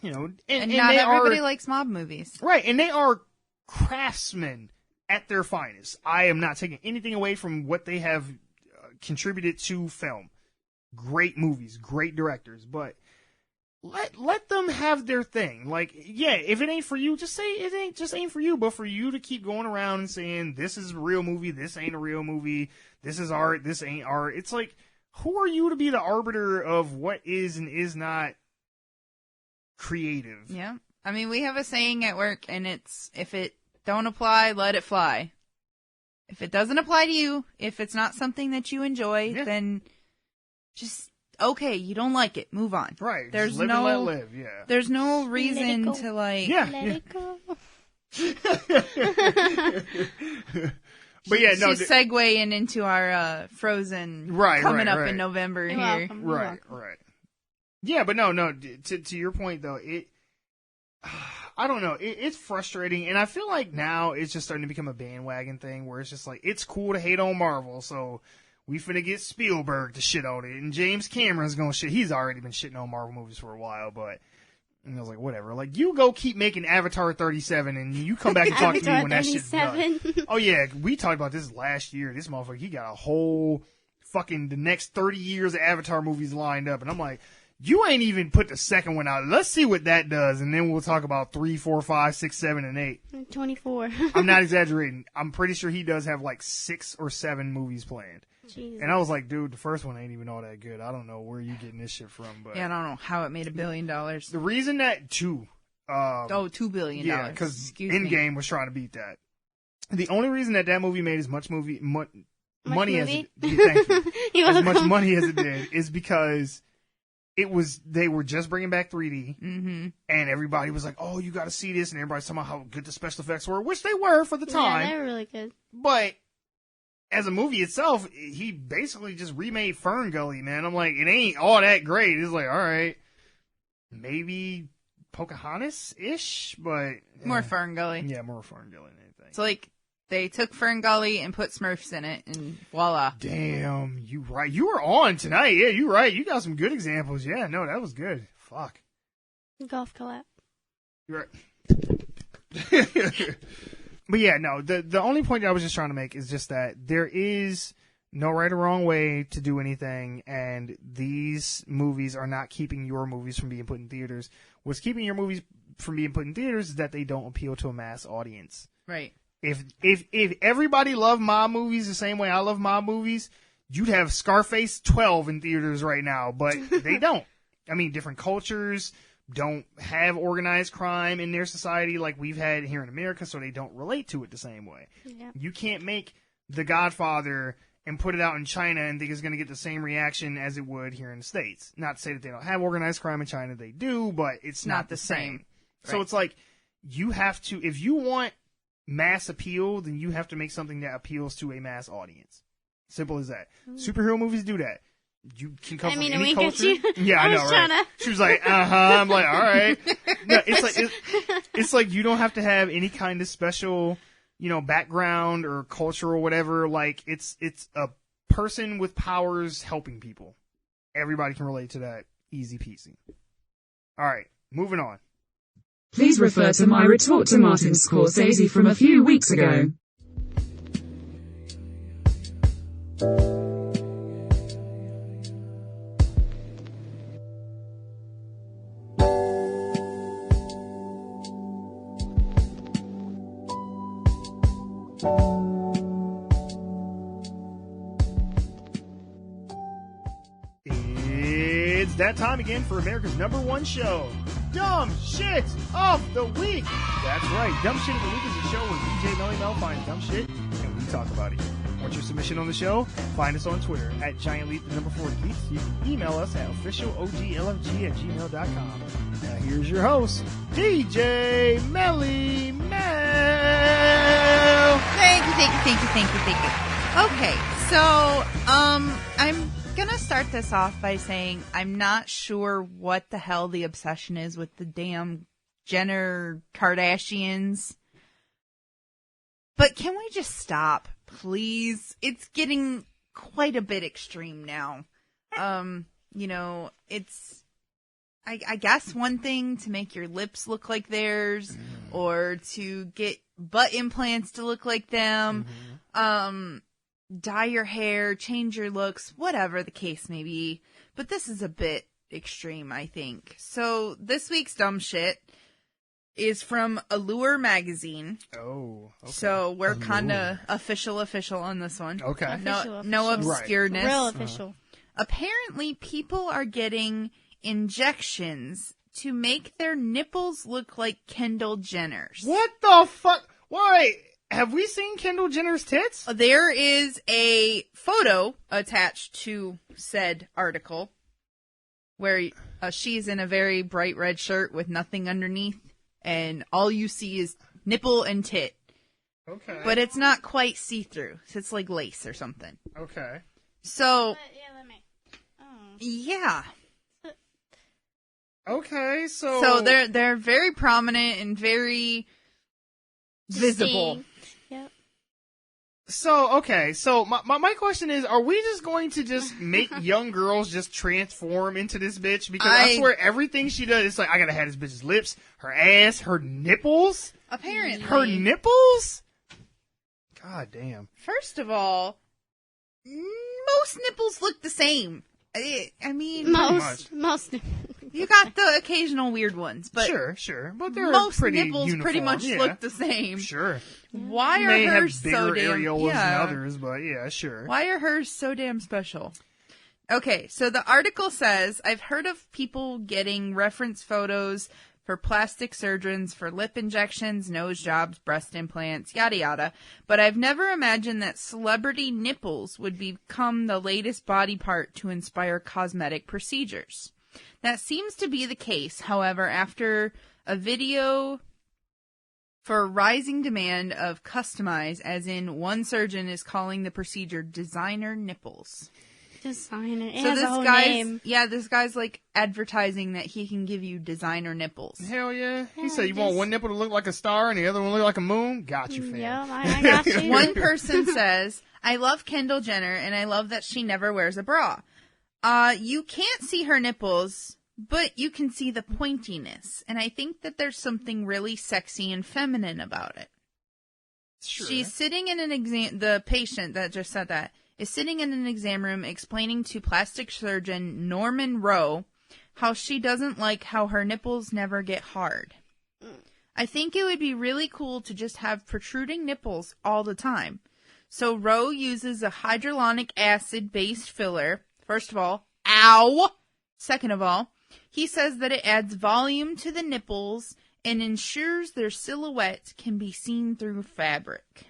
and not everybody likes mob movies. Right. And they are craftsmen at their finest. I am not taking anything away from what they have contributed to film. Great movies, great directors, but let them have their thing. Like, yeah, if it ain't for you, just say it ain't for you. But for you to keep going around and saying this is a real movie, this ain't a real movie, this is art, this ain't art. It's like, who are you to be the arbiter of what is and is not creative? Yeah, I mean, we have a saying at work, and it's, if it don't apply, let it fly. If it doesn't apply to you, if it's not something that you enjoy, then just, okay, you don't like it, move on. Right. There's just live and let live, yeah. There's no reason to like... Yeah. Let it go. But yeah, no. She's segueing into our Frozen coming up in November You're here. welcome. Right. Yeah, but no. To your point, though, I don't know. It's frustrating, and I feel like now it's just starting to become a bandwagon thing where it's just like, it's cool to hate on Marvel, so we finna get Spielberg to shit on it, and James Cameron's gonna shit. He's already been shitting on Marvel movies for a while, but and I was like, whatever. Like, you go keep making Avatar 37, and you come back and talk to me when that shit's done. Oh yeah, we talked about this last year. This motherfucker, he got a whole fucking the next 30 years of Avatar movies lined up, and I'm like, you ain't even put the second one out. Let's see what that does, and then we'll talk about 3, 4, 5, 6, 7, and 8. 24. I'm not exaggerating. I'm pretty sure he does have like 6 or 7 movies planned. Jesus. And I was like, dude, the first one ain't even all that good. I don't know where you getting this shit from, but yeah, I don't know how it made $1 billion. The reason that $2 billion. Yeah, because Endgame was trying to beat that. The only reason that movie made as much money as it as much money as it did is because they were just bringing back 3D, and everybody was like, "Oh, you got to see this," and everybody's talking about how good the special effects were, which they were for the time. Yeah, they were really good. But as a movie itself, he basically just remade Fern Gully, man. I'm like, it ain't all that great. It's like, all right, maybe Pocahontas-ish, but more Fern Gully. Yeah, more Fern Gully than anything. It's like they took Fern Gully and put Smurfs in it, and voila. Damn, you right. You were on tonight. Yeah, you right. You got some good examples. Yeah, no, that was good. Fuck. Golf collab. You're right. But yeah, no, the only point that I was just trying to make is just that there is no right or wrong way to do anything, and these movies are not keeping your movies from being put in theaters. What's keeping your movies from being put in theaters is that they don't appeal to a mass audience. Right. If everybody loved mob movies the same way I love mob movies, you'd have Scarface 12 in theaters right now, but they don't. I mean, different cultures don't have organized crime in their society like we've had here in America, so they don't relate to it the same way. Yeah. You can't make The Godfather and put it out in China and think it's going to get the same reaction as it would here in the States. Not to say that they don't have organized crime in China, they do, but it's not the same. Right. So it's like, you have to, if you want mass appeal, then you have to make something that appeals to a mass audience. Simple as that. Superhero movies do that. You can come from any culture. Yeah, I know, right? She was like, I'm like, all right. No, it's like you don't have to have any kind of special, background or culture or whatever. Like, it's a person with powers helping people. Everybody can relate to that. Easy peasy. All right, moving on. Please refer to my retort to Martin Scorsese from a few weeks ago. It's that time again for America's #1 show, Dumb Shit of the Week. That's right, Dumb Shit of the Week is a show where DJ Melly Mel finds dumb shit and we talk about it. Want your submission on the show? Find us on Twitter at GiantLeap4Geeks. You can email us at officialoglfg@gmail.com. Now here's your host, DJ Melly Mel. Thank you. Okay, so I'm gonna start this off by saying I'm not sure what the hell the obsession is with the damn Jenner Kardashians. But can we just stop, please? It's getting quite a bit extreme now. It's I guess one thing to make your lips look like theirs or to get butt implants to look like them. Dye your hair, change your looks, whatever the case may be. But this is a bit extreme, I think. So this week's dumb shit is from Allure magazine. Oh, okay. So we're kind of official on this one. Okay. No obscureness. Right. Real official. Apparently, people are getting injections to make their nipples look like Kendall Jenner's. What the fuck? Why? Have we seen Kendall Jenner's tits? There is a photo attached to said article where she's in a very bright red shirt with nothing underneath, and all you see is nipple and tit. Okay. But it's not quite see-through. It's like lace or something. Okay. So, yeah. Yeah. Okay, so they're very prominent and very visible. Yep. So, okay, so my question is, are we just going to just make young girls just transform into this bitch? Because I swear everything she does, it's like, I gotta have this bitch's lips, her ass, her nipples. Apparently. Her nipples? God damn. First of all, most nipples look the same. I mean, most. You got the occasional weird ones, but sure, but they're most pretty nipples uniform. pretty much look the same. Sure. Why are May hers have bigger so damn? areolas than others, but yeah, sure. Why are hers so damn special? Okay, so the article says, I've heard of people getting reference photos for plastic surgeons for lip injections, nose jobs, breast implants, yada yada, but I've never imagined that celebrity nipples would become the latest body part to inspire cosmetic procedures. That seems to be the case, however, after a video for rising demand of customize, as in one surgeon is calling the procedure designer nipples. Designer. It So has this a whole guy's name. this guy's like advertising that he can give you designer nipples. Hell yeah. He said, you want one nipple to look like a star and the other one look like a moon? Got you, fam. Yeah, I got you. One person says, I love Kendall Jenner and I love that she never wears a bra. You can't see her nipples, but you can see the pointiness. And I think that there's something really sexy and feminine about it. Sure. She's sitting in the patient that just said that is sitting in an exam room explaining to plastic surgeon Norman Rowe how she doesn't like how her nipples never get hard. I think it would be really cool to just have protruding nipples all the time. So Rowe uses a hyaluronic acid-based filler. First of all, ow! Second of all, he says that it adds volume to the nipples and ensures their silhouette can be seen through fabric.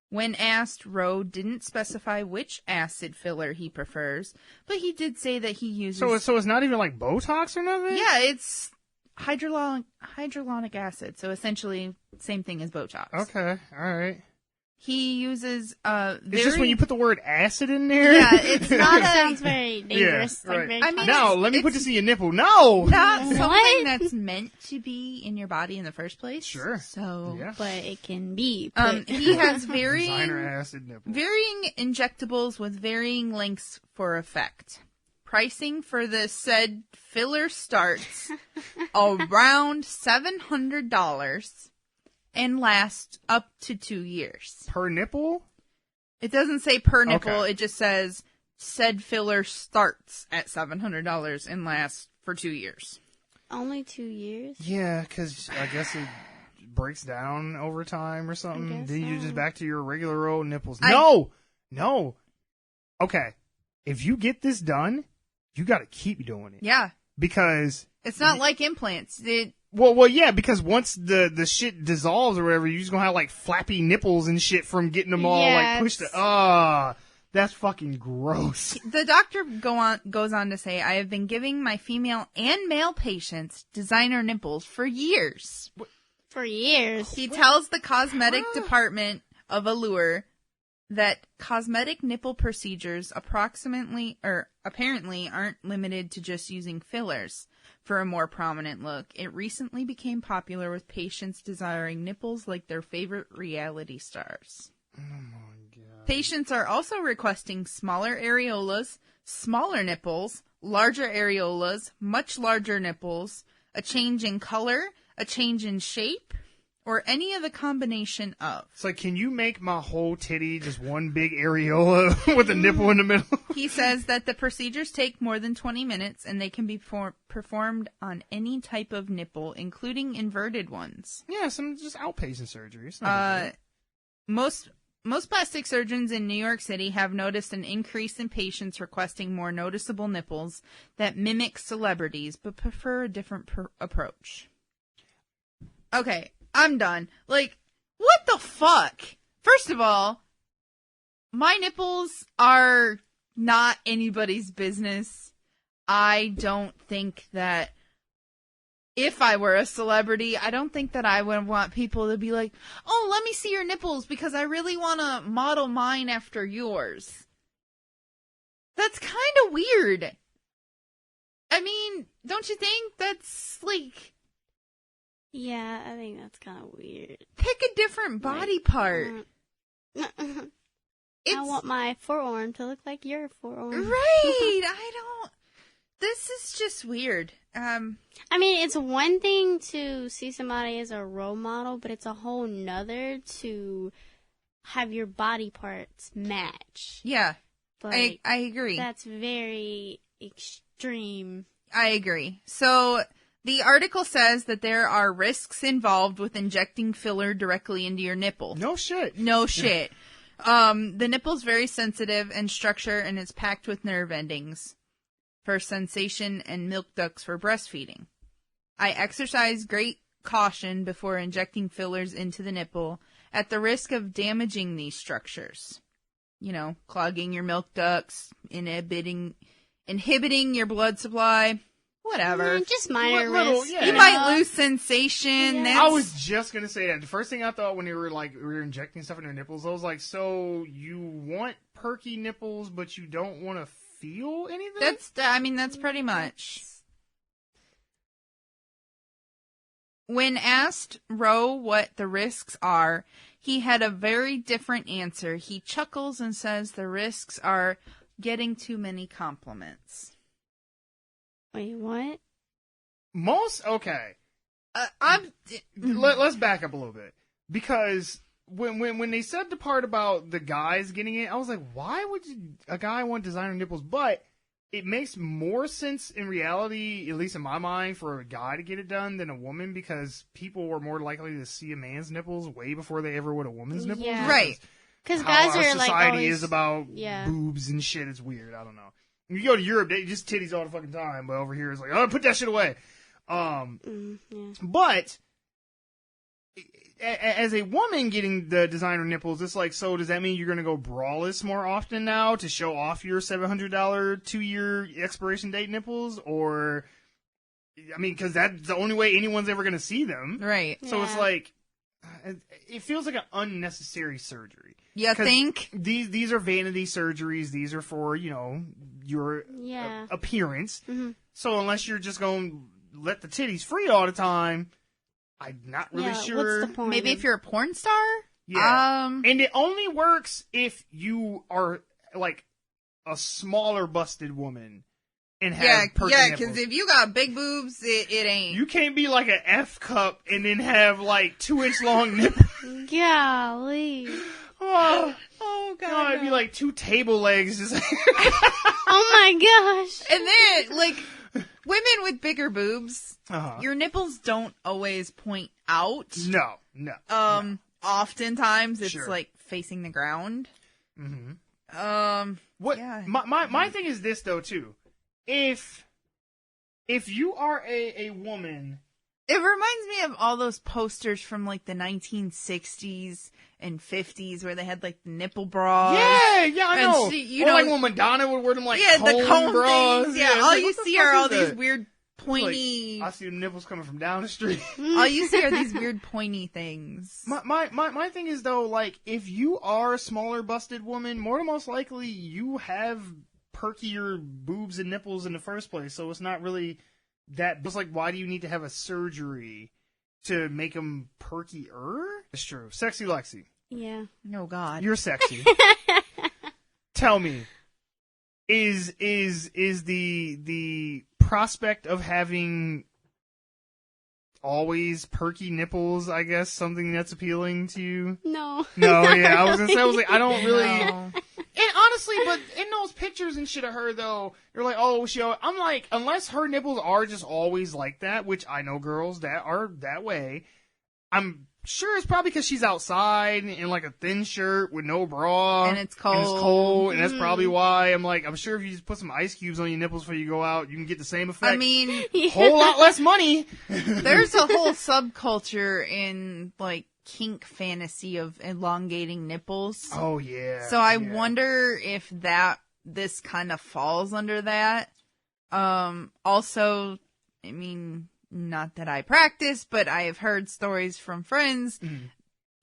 When asked, Rowe didn't specify which acid filler he prefers, but he did say that he uses... So it's not even like Botox or nothing? Yeah, it's hyaluronic acid, so essentially same thing as Botox. Okay, alright. He uses It's just when you put the word acid in there? Yeah, it's not That sounds very dangerous. Yeah, right. Like very I mean, No, let me put this in your nipple. No! not something What? that's meant to be in your body in the first place. Sure. So, Yeah. but it can be. he has Designer acid nipple. varying injectables with varying lengths for effect. Pricing for the said filler starts around $700 and lasts up to 2 years. Per nipple? It doesn't say per nipple. Okay. It just says said filler starts at $700 and lasts for 2 years. Only 2 years? Yeah, because I guess it breaks down over time or something. guess Then you're so. just back to your regular old nipples. No! Okay. If you get this done, you got to keep doing it. Yeah. Because... It's not like implants. Well, yeah, because once the shit dissolves or whatever, you're just gonna have like flappy nipples and shit from getting them all like pushed. That's fucking gross. The doctor goes on to say, I have been giving my female and male patients designer nipples for years. For years. He tells the cosmetic department of Allure that cosmetic nipple procedures apparently aren't limited to just using fillers. For a more prominent look, it recently became popular with patients desiring nipples like their favorite reality stars. Oh my god. Patients are also requesting smaller areolas, smaller nipples, larger areolas, much larger nipples, a change in color, a change in shape, or any of the combination of. It's like, can you make my whole titty just one big areola with a nipple in the middle? He says that the procedures take more than 20 minutes and they can be performed on any type of nipple, including inverted ones. Yeah, some just outpatient surgery. It's not a big deal. Most plastic surgeons in New York City have noticed an increase in patients requesting more noticeable nipples that mimic celebrities but prefer a different approach. Okay, I'm done. Like, what the fuck? First of all, my nipples are not anybody's business. I don't think that if I were a celebrity, I don't think that I would want people to be like, oh, let me see your nipples because I really want to model mine after yours. That's kind of weird. I mean, don't you think? That's like... Yeah, I think that's kind of weird. Pick a different body part. I want my forearm to look like your forearm. Right. This is just weird. I mean, it's one thing to see somebody as a role model, but it's a whole nother to have your body parts match. Yeah. Like, I agree. That's very extreme. I agree. So the article says that there are risks involved with injecting filler directly into your nipple. No shit. No shit. The nipple's very sensitive in structure and it's packed with nerve endings for sensation and milk ducts for breastfeeding. I exercise great caution before injecting fillers into the nipple at the risk of damaging these structures. You know, clogging your milk ducts, inhibiting your blood supply, whatever. Just minor risks. You might lose sensation. Yeah. I was just going to say that. The first thing I thought when we were injecting stuff in your nipples, I was like, so you want perky nipples, but you don't want to feel anything? That's pretty much. When asked Rowe what the risks are, he had a very different answer. He chuckles and says the risks are getting too many compliments. Wait, what? Okay. Let's back up a little bit. Because when they said the part about the guys getting it, I was like, why would a guy want designer nipples? But it makes more sense in reality, at least in my mind, for a guy to get it done than a woman, because people were more likely to see a man's nipples way before they ever would a woman's nipples. Yeah. Right. Because guys are like society always... is about boobs and shit. It's weird. I don't know. You go to Europe, they just titties all the fucking time, but over here it's like, oh, put that shit away. But as a woman getting the designer nipples, it's like, so does that mean you're going to go braless more often now to show off your $700 2-year expiration date nipples? Or, I mean, because that's the only way anyone's ever going to see them. Right. So it's like, it feels like an unnecessary surgery. You think? These are vanity surgeries. These are for, your appearance. Mm-hmm. So unless you're just going to let the titties free all the time, I'm not really sure. What's the point? Maybe if you're a porn star? Yeah. And it only works if you are like a smaller busted woman and have perky nipples. Because if you got big boobs, it ain't. You can't be like an F cup and then have like 2-inch long nipples. Golly. Oh God! No, it'd be like 2 table legs. Just Oh my gosh! And then, like, women with bigger boobs, your nipples don't always point out. No. Oftentimes it's like facing the ground. Mm-hmm. What? Yeah. My thing is this though too. If you are a woman. It reminds me of all those posters from like the 1960s and 50s where they had like the nipple bras. Yeah, I know. Or like when Madonna would wear them like the cone bras. Things. Yeah, all you see are all these weird pointy. Like, I see the nipples coming from down the street. All you see are these weird pointy things. My thing is though, like if you are a smaller busted woman, more than most likely you have perkier boobs and nipples in the first place. So it's not really. It's like, why do you need to have a surgery to make them perkier? It's true. Sexy Lexi. Yeah. Oh, God. You're sexy. Tell me, is the prospect of having always perky nipples, I guess, something that's appealing to you? No. No, yeah. I was like, I don't really... No. And honestly, but in those pictures and shit of her, though, you're like, oh, I'm like, unless her nipples are just always like that, which I know girls that are that way, I'm sure it's probably because she's outside in like a thin shirt with no bra. And it's cold. And that's probably why. I'm sure if you just put some ice cubes on your nipples before you go out, you can get the same effect. I mean, whole lot less money. There's a whole subculture in like kink fantasy of elongating nipples. Oh yeah. So I wonder if this kind of falls under that. Also, I mean, not that I practice, but I have heard stories from friends. Mm-hmm.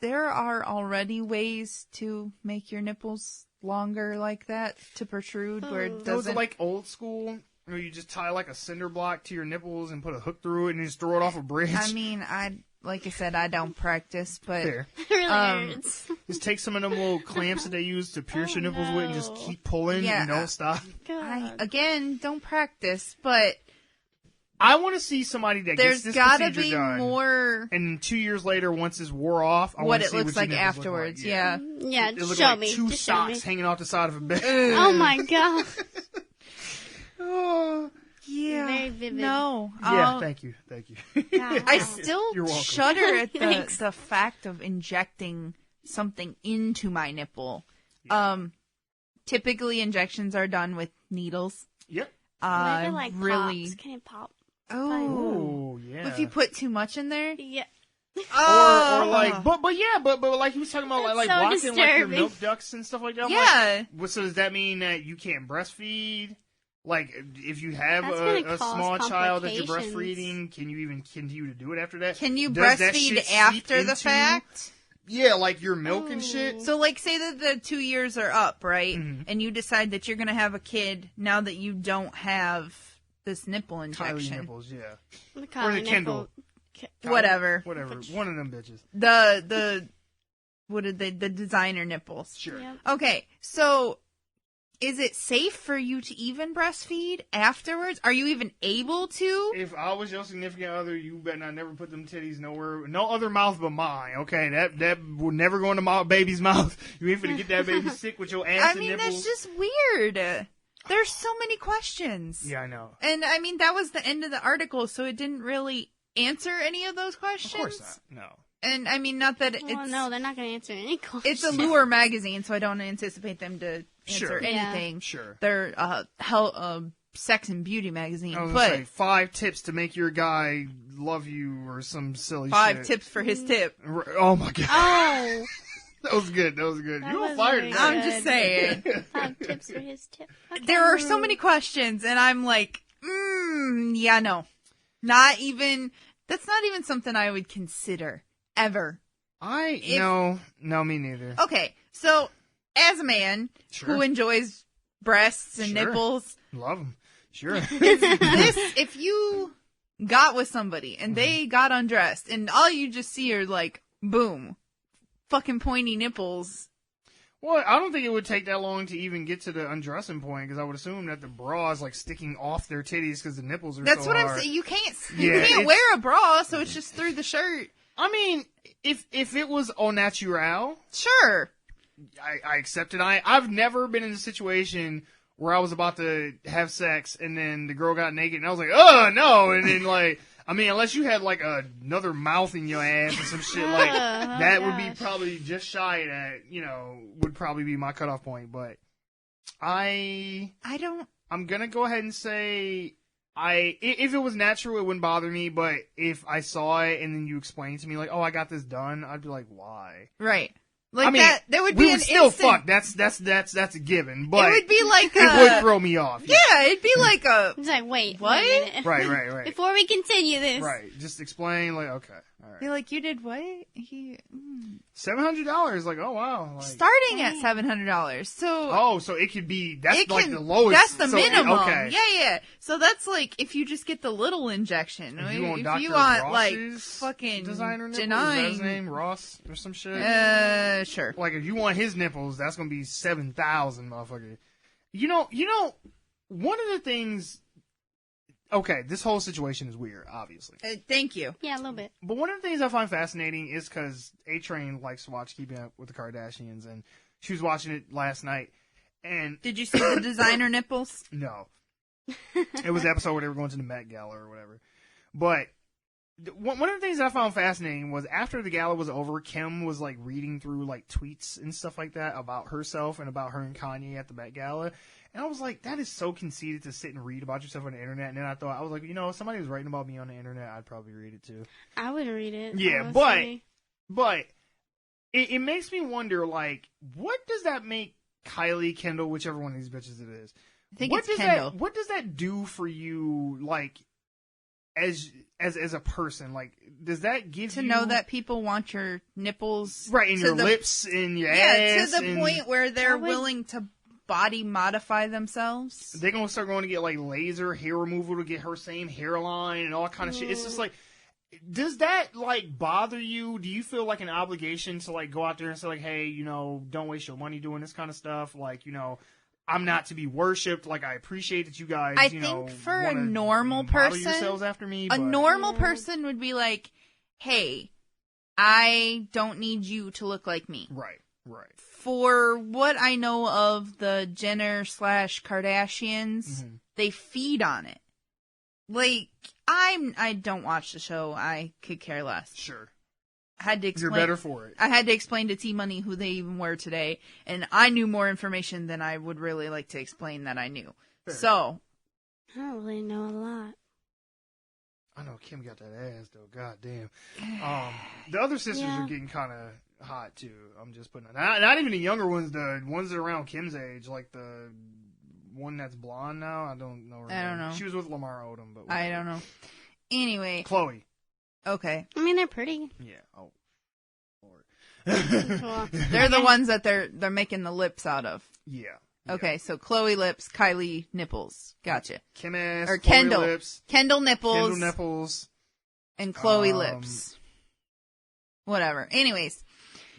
There are already ways to make your nipples longer like that to protrude where it doesn't. Those are like old school. Or you just tie like a cinder block to your nipples and put a hook through it and just throw it off a bridge. I mean, like I said, I don't practice, but Fair. It really hurts. Just take some of them little clamps that they use to pierce your nipples with and just keep pulling and don't stop. God. Again, don't practice, but I want to see somebody that gets this gotta procedure be done. more. And 2 years later, once it's wore off, I What want to it see looks what like your nipples afterwards, look like. yeah. Yeah, It looks show like me. two Just show me. socks hanging off the side of a bed. Oh my god. Oh. Yeah. Very vivid. No. Yeah, thank you. God. I still You're welcome. shudder at Thanks. the fact of injecting something into my nipple. Typically injections are done with needles. Yep. What if it like really. pops? Can it pop? Oh, yeah. If you put too much in there. Yeah. Or like, but like he was talking about like That's so blocking like your disturbing. milk ducts and stuff like that. I'm Yeah. like, so does that mean that you can't breastfeed? Like, if you have That's gonna a cause small child that you're complications. breastfeeding, can you even continue to do it after that? Can you Does that breastfeed shit seep after the into- fact? Yeah, like your milk and shit. So, like, say that the 2 years are up, right? Mhm. And you decide that you're going to have a kid now that you don't have this nipple Kylie injection. nipples, yeah. The Or Kylie the Kendall. nipple. Whatever. Whatever. One of them bitches. The the designer nipples. Sure. Yep. Okay, so is it safe for you to even breastfeed afterwards? Are you even able to? If I was your significant other, you better not never put them titties nowhere, no other mouth but mine. Okay, that would never go into my baby's mouth. You ain't finna get that baby sick with your ass I and mean, nipples. that's just weird. There's so many questions. Yeah, I know. And I mean, that was the end of the article, so it didn't really answer any of those questions. Of course not. No. And I mean, not that it's Well, no, they're not going to answer any questions. it's a lure magazine, so I don't anticipate them to answer Sure. anything. Sure. They're sex and beauty magazine, I was but gonna say 5 tips to make your guy love you or some silly 5 shit. tips for his tip. Oh my god. Oh, That was good. That was good. That You were was fired. very today. I'm just saying. 5 tips for his tip. Okay. There are so many questions, and I'm like, yeah, no. Not even, that's not even something I would consider, ever. No, me neither. Okay, so, as a man Sure. who enjoys breasts and Sure. nipples, Love him. Sure. if you got with somebody and they got undressed and all you just see are like, boom, fucking pointy nipples. Well, I don't think it would take that long to even get to the undressing point because I would assume that the bra is like sticking off their titties because the nipples are That's so what hard. I'm saying. You can't it's- wear a bra, so it's just through the shirt. I mean, if it was au naturel, Sure. I accept it. I've never been in a situation where I was about to have sex and then the girl got naked and I was like, oh no, and then like, I mean, unless you had like another mouth in your ass or some shit like that would be probably just shy of that, would probably be my cutoff point. But I'm gonna go ahead and say if it was natural, it wouldn't bother me. But if I saw it and then you explained to me like, oh, I got this done, I'd be like, why? Right. Like I mean, that would be we an would still instant, fuck. That's a given. But it would be like it would throw me off. yeah, it'd be like a It's like, wait What? a minute. Right. Before we continue this. Right. Just explain like, okay, all right. be like, you did what? $700. Like, oh wow. Like, Starting at $700. So oh, so it could be that's it like can- the lowest. That's the so- minimum. Okay. Yeah. So that's like if you just get the little injection. If you want, Dr. like Ross's fucking designer nipples, is that his Janine. name Ross or some shit. Sure. Like if you want his nipples, that's gonna be 7,000, motherfucker. You know. One of the things. Okay, this whole situation is weird, obviously. Thank you. Yeah, a little bit. But one of the things I find fascinating is because A-Train likes to watch Keeping Up with the Kardashians, and she was watching it last night. And Did you see the designer nipples? no, it was the episode where they were going to the Met Gala or whatever. But one of the things that I found fascinating was after the gala was over, Kim was like reading through like tweets and stuff like that about herself and about her and Kanye at the Met Gala. And I was like, that is so conceited to sit and read about yourself on the internet. And then I thought, I was like, if somebody was writing about me on the internet, I'd probably read it too. I would read it. Yeah, honestly. but it makes me wonder, like, what does that make Kylie, Kendall, whichever one of these bitches it is? I think what it's does Kendall. What does that do for you, like, as a person? Like, does that give To you know that people want your nipples right in to your the- lips, in your Yeah, ass, to the and- point where they're I would- willing to body modify themselves. They're going to start going to get, like, laser hair removal to get her same hairline and all kind of shit. It's just like, does that, like, bother you? Do you feel like an obligation to, like, go out there and say, like, hey, you know, don't waste your money doing this kind of stuff? Like, you know, I'm not to be worshipped. Like, I appreciate that you guys, I think for a normal person, yourselves after me, a normal person would be like, hey, I don't need you to look like me. Right. For what I know of the Jenner/Kardashians, they feed on it. Like, I don't watch the show. I could care less. Sure. I had to explain. You're better for it. I had to explain to T-Money who they even were today, and I knew more information than I would really like to explain that I knew. Fair. So. I don't really know a lot. I know Kim got that ass, though. God damn. The other sisters are getting kind of hot, too. I'm just putting it. Not even the younger ones, the ones that are around Kim's age, like the one that's blonde now. I don't know her name. I don't know. She was with Lamar Odom, but I don't know. Anyway. Chloe. Okay. I mean, they're pretty. Yeah. Oh. Lord. They're the ones that they're making the lips out of. Yeah. Okay, so Chloe lips, Kylie nipples. Gotcha. Kim ass, or Chloe Kendall lips. Kendall nipples. Kendall nipples. And Chloe lips. Whatever. Anyways.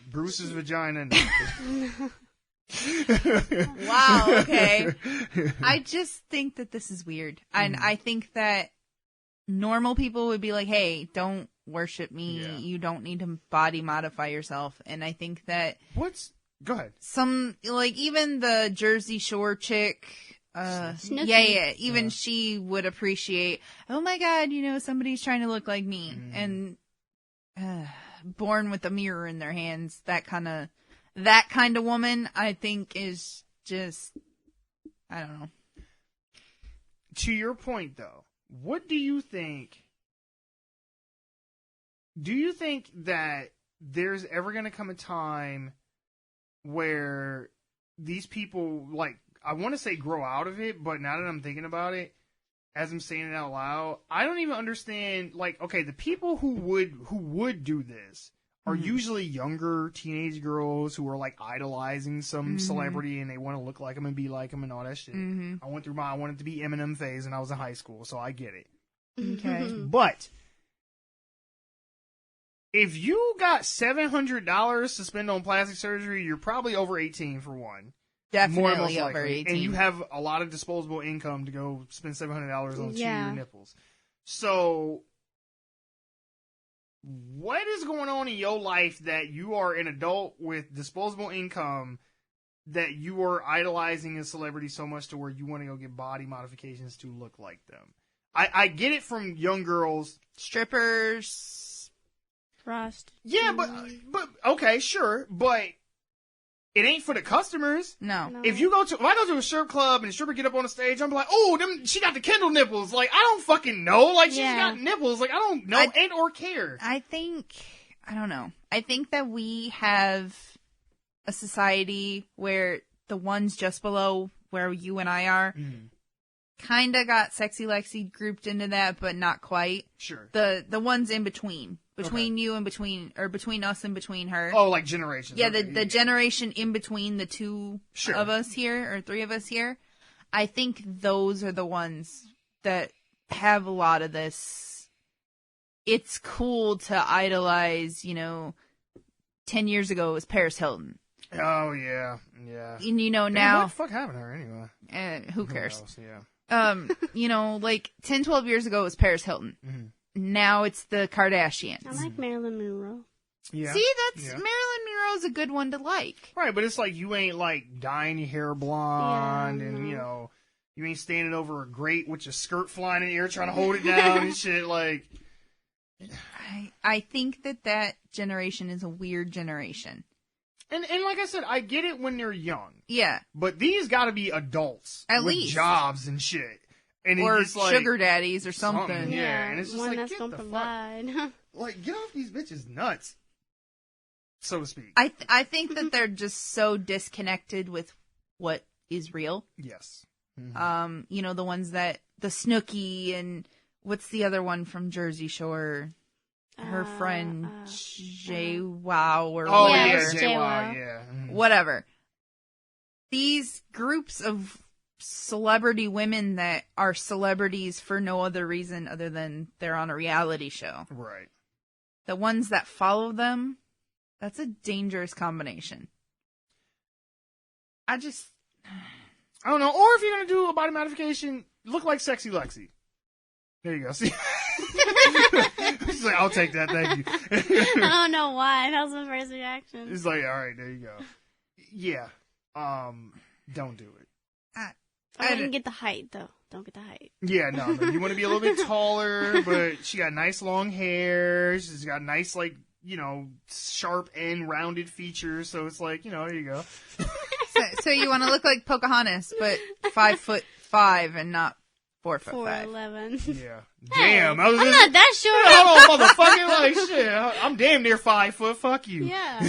Bruce's vagina. Wow, okay. I just think that this is weird. And I think that normal people would be like, hey, don't worship me. Yeah. You don't need to body modify yourself. And I think that... Go ahead. Some, like, even the Jersey Shore chick, even she would appreciate, oh my God, you know, somebody's trying to look like me. And born with a mirror in their hands, that kind of woman, I think is just, I don't know. To your point, though, what do you think? Do you think that there's ever going to come a time where these people, like, I want to say grow out of it, but now that I'm thinking about it, as I'm saying it out loud, I don't even understand, like, okay, the people who would do this are usually younger teenage girls who are, like, idolizing some celebrity and they want to look like them and be like them and all that shit. I went through I wanted to be Eminem phase when I was in high school, so I get it. Okay. But if you got $700 to spend on plastic surgery, you're probably over 18 for one. Definitely over 18. And you have a lot of disposable income to go spend $700 on your nipples. So, what is going on in your life that you are an adult with disposable income that you are idolizing a celebrity so much to where you want to go get body modifications to look like them? I get it from young girls. Strippers. Frost. Yeah, but okay, sure, but it ain't for the customers. No. If I go to a strip club and the stripper get up on the stage, I'm like, oh, she got the Kendall nipples. Like, I don't fucking know. Like, she's got nipples. Like, I don't know or care. I don't know. I think that we have a society where the ones just below where you and I are kind of got Sexy Lexi grouped into that, but not quite. Sure. The ones in between. Between you and between us and between her. Oh, like generations. Yeah, the generation in between the two of us here, or three of us here. I think those are the ones that have a lot of this. It's cool to idolize, 10 years ago it was Paris Hilton. Oh, yeah. Yeah. And, now... What the fuck happened to her anyway? Who cares? Who knows? Yeah. Like 10, 12 years ago it was Paris Hilton. Mm-hmm. Now it's the Kardashians. I like Marilyn Monroe. Yeah. See, Marilyn Monroe's a good one to like. Right, but it's like you ain't like dyeing your hair blonde and, you ain't standing over a grate with your skirt flying in the air trying to hold it down and shit. Like, I think that generation is a weird generation. And like I said, I get it when they're young. Yeah. But these gotta be adults. At with least. Jobs and shit. And or it's like, sugar daddies or something. Yeah, and it's just one like, that's get gonna the provide. fuck. Like, get off these bitches' nuts, so to speak. I think that they're just so disconnected with what is real. Yes. Mm-hmm. The ones that, the Snooki and what's the other one from Jersey Shore? Her friend, JWoww or whatever. JWoww, yeah. Mm-hmm. Whatever. these groups of celebrity women that are celebrities for no other reason other than they're on a reality show. Right. The ones that follow them, that's a dangerous combination. I don't know. Or if you're going to do a body modification, look like Sexy Lexi. There you go. See? She's like, I'll take that. Thank you. I don't know why. That was my first reaction. It's like, all right, there you go. Yeah. Don't do it. I didn't get the height, though. Don't get the height. Yeah, no. You want to be a little bit taller, but she got nice long hair. She's got nice, like, sharp and rounded features. So it's like, there you go. So you want to look like Pocahontas, but 5'5" and not 4'5". 4'11". Yeah. Hey, damn. I'm not that short. Hold on, motherfucker. Like, shit. I'm damn near 5 foot. Fuck you. Yeah.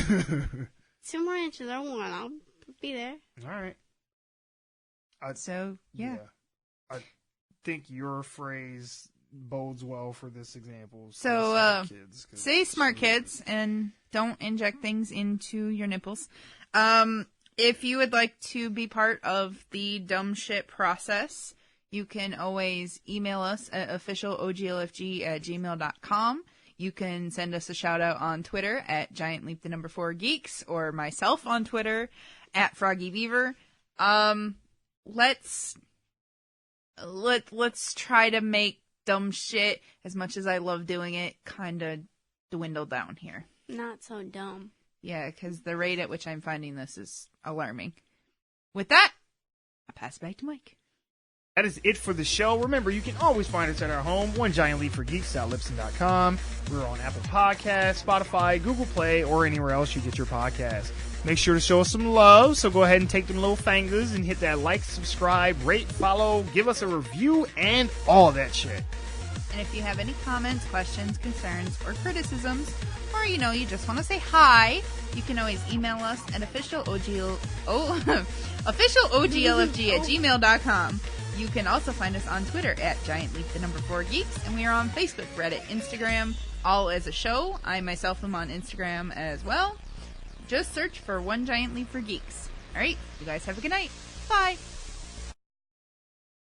2 more inches or 1. I'll be there. All right. Yeah. I think your phrase bodes well for this example. So, say smart kids and don't inject things into your nipples. If you would like to be part of the dumb shit process, you can always email us at officialoglfg@gmail.com. You can send us a shout out on Twitter at GiantLeap4Geeks or myself on Twitter at FroggyBeaver. Let's try to make dumb shit, as much as I love doing it, kind of dwindle down here. Not so dumb. Yeah, because the rate at which I'm finding this is alarming. With that, I'll pass it back to Mike. That is it for the show. Remember, you can always find us at our home, onegiantleapforgeeks.libsyn.com. We're on Apple Podcasts, Spotify, Google Play, or anywhere else you get your podcasts. Make sure to show us some love, so go ahead and take them little fingers and hit that like, subscribe, rate, follow, give us a review, and all that shit. And if you have any comments, questions, concerns, or criticisms, or, you just want to say hi, you can always email us at officialoglfg@gmail.com. You can also find us on Twitter at GiantLeap4Geeks, and we are on Facebook, Reddit, Instagram, all as a show. I myself am on Instagram as well. Just search for One Giant Leap for Geeks. All right, you guys have a good night. Bye.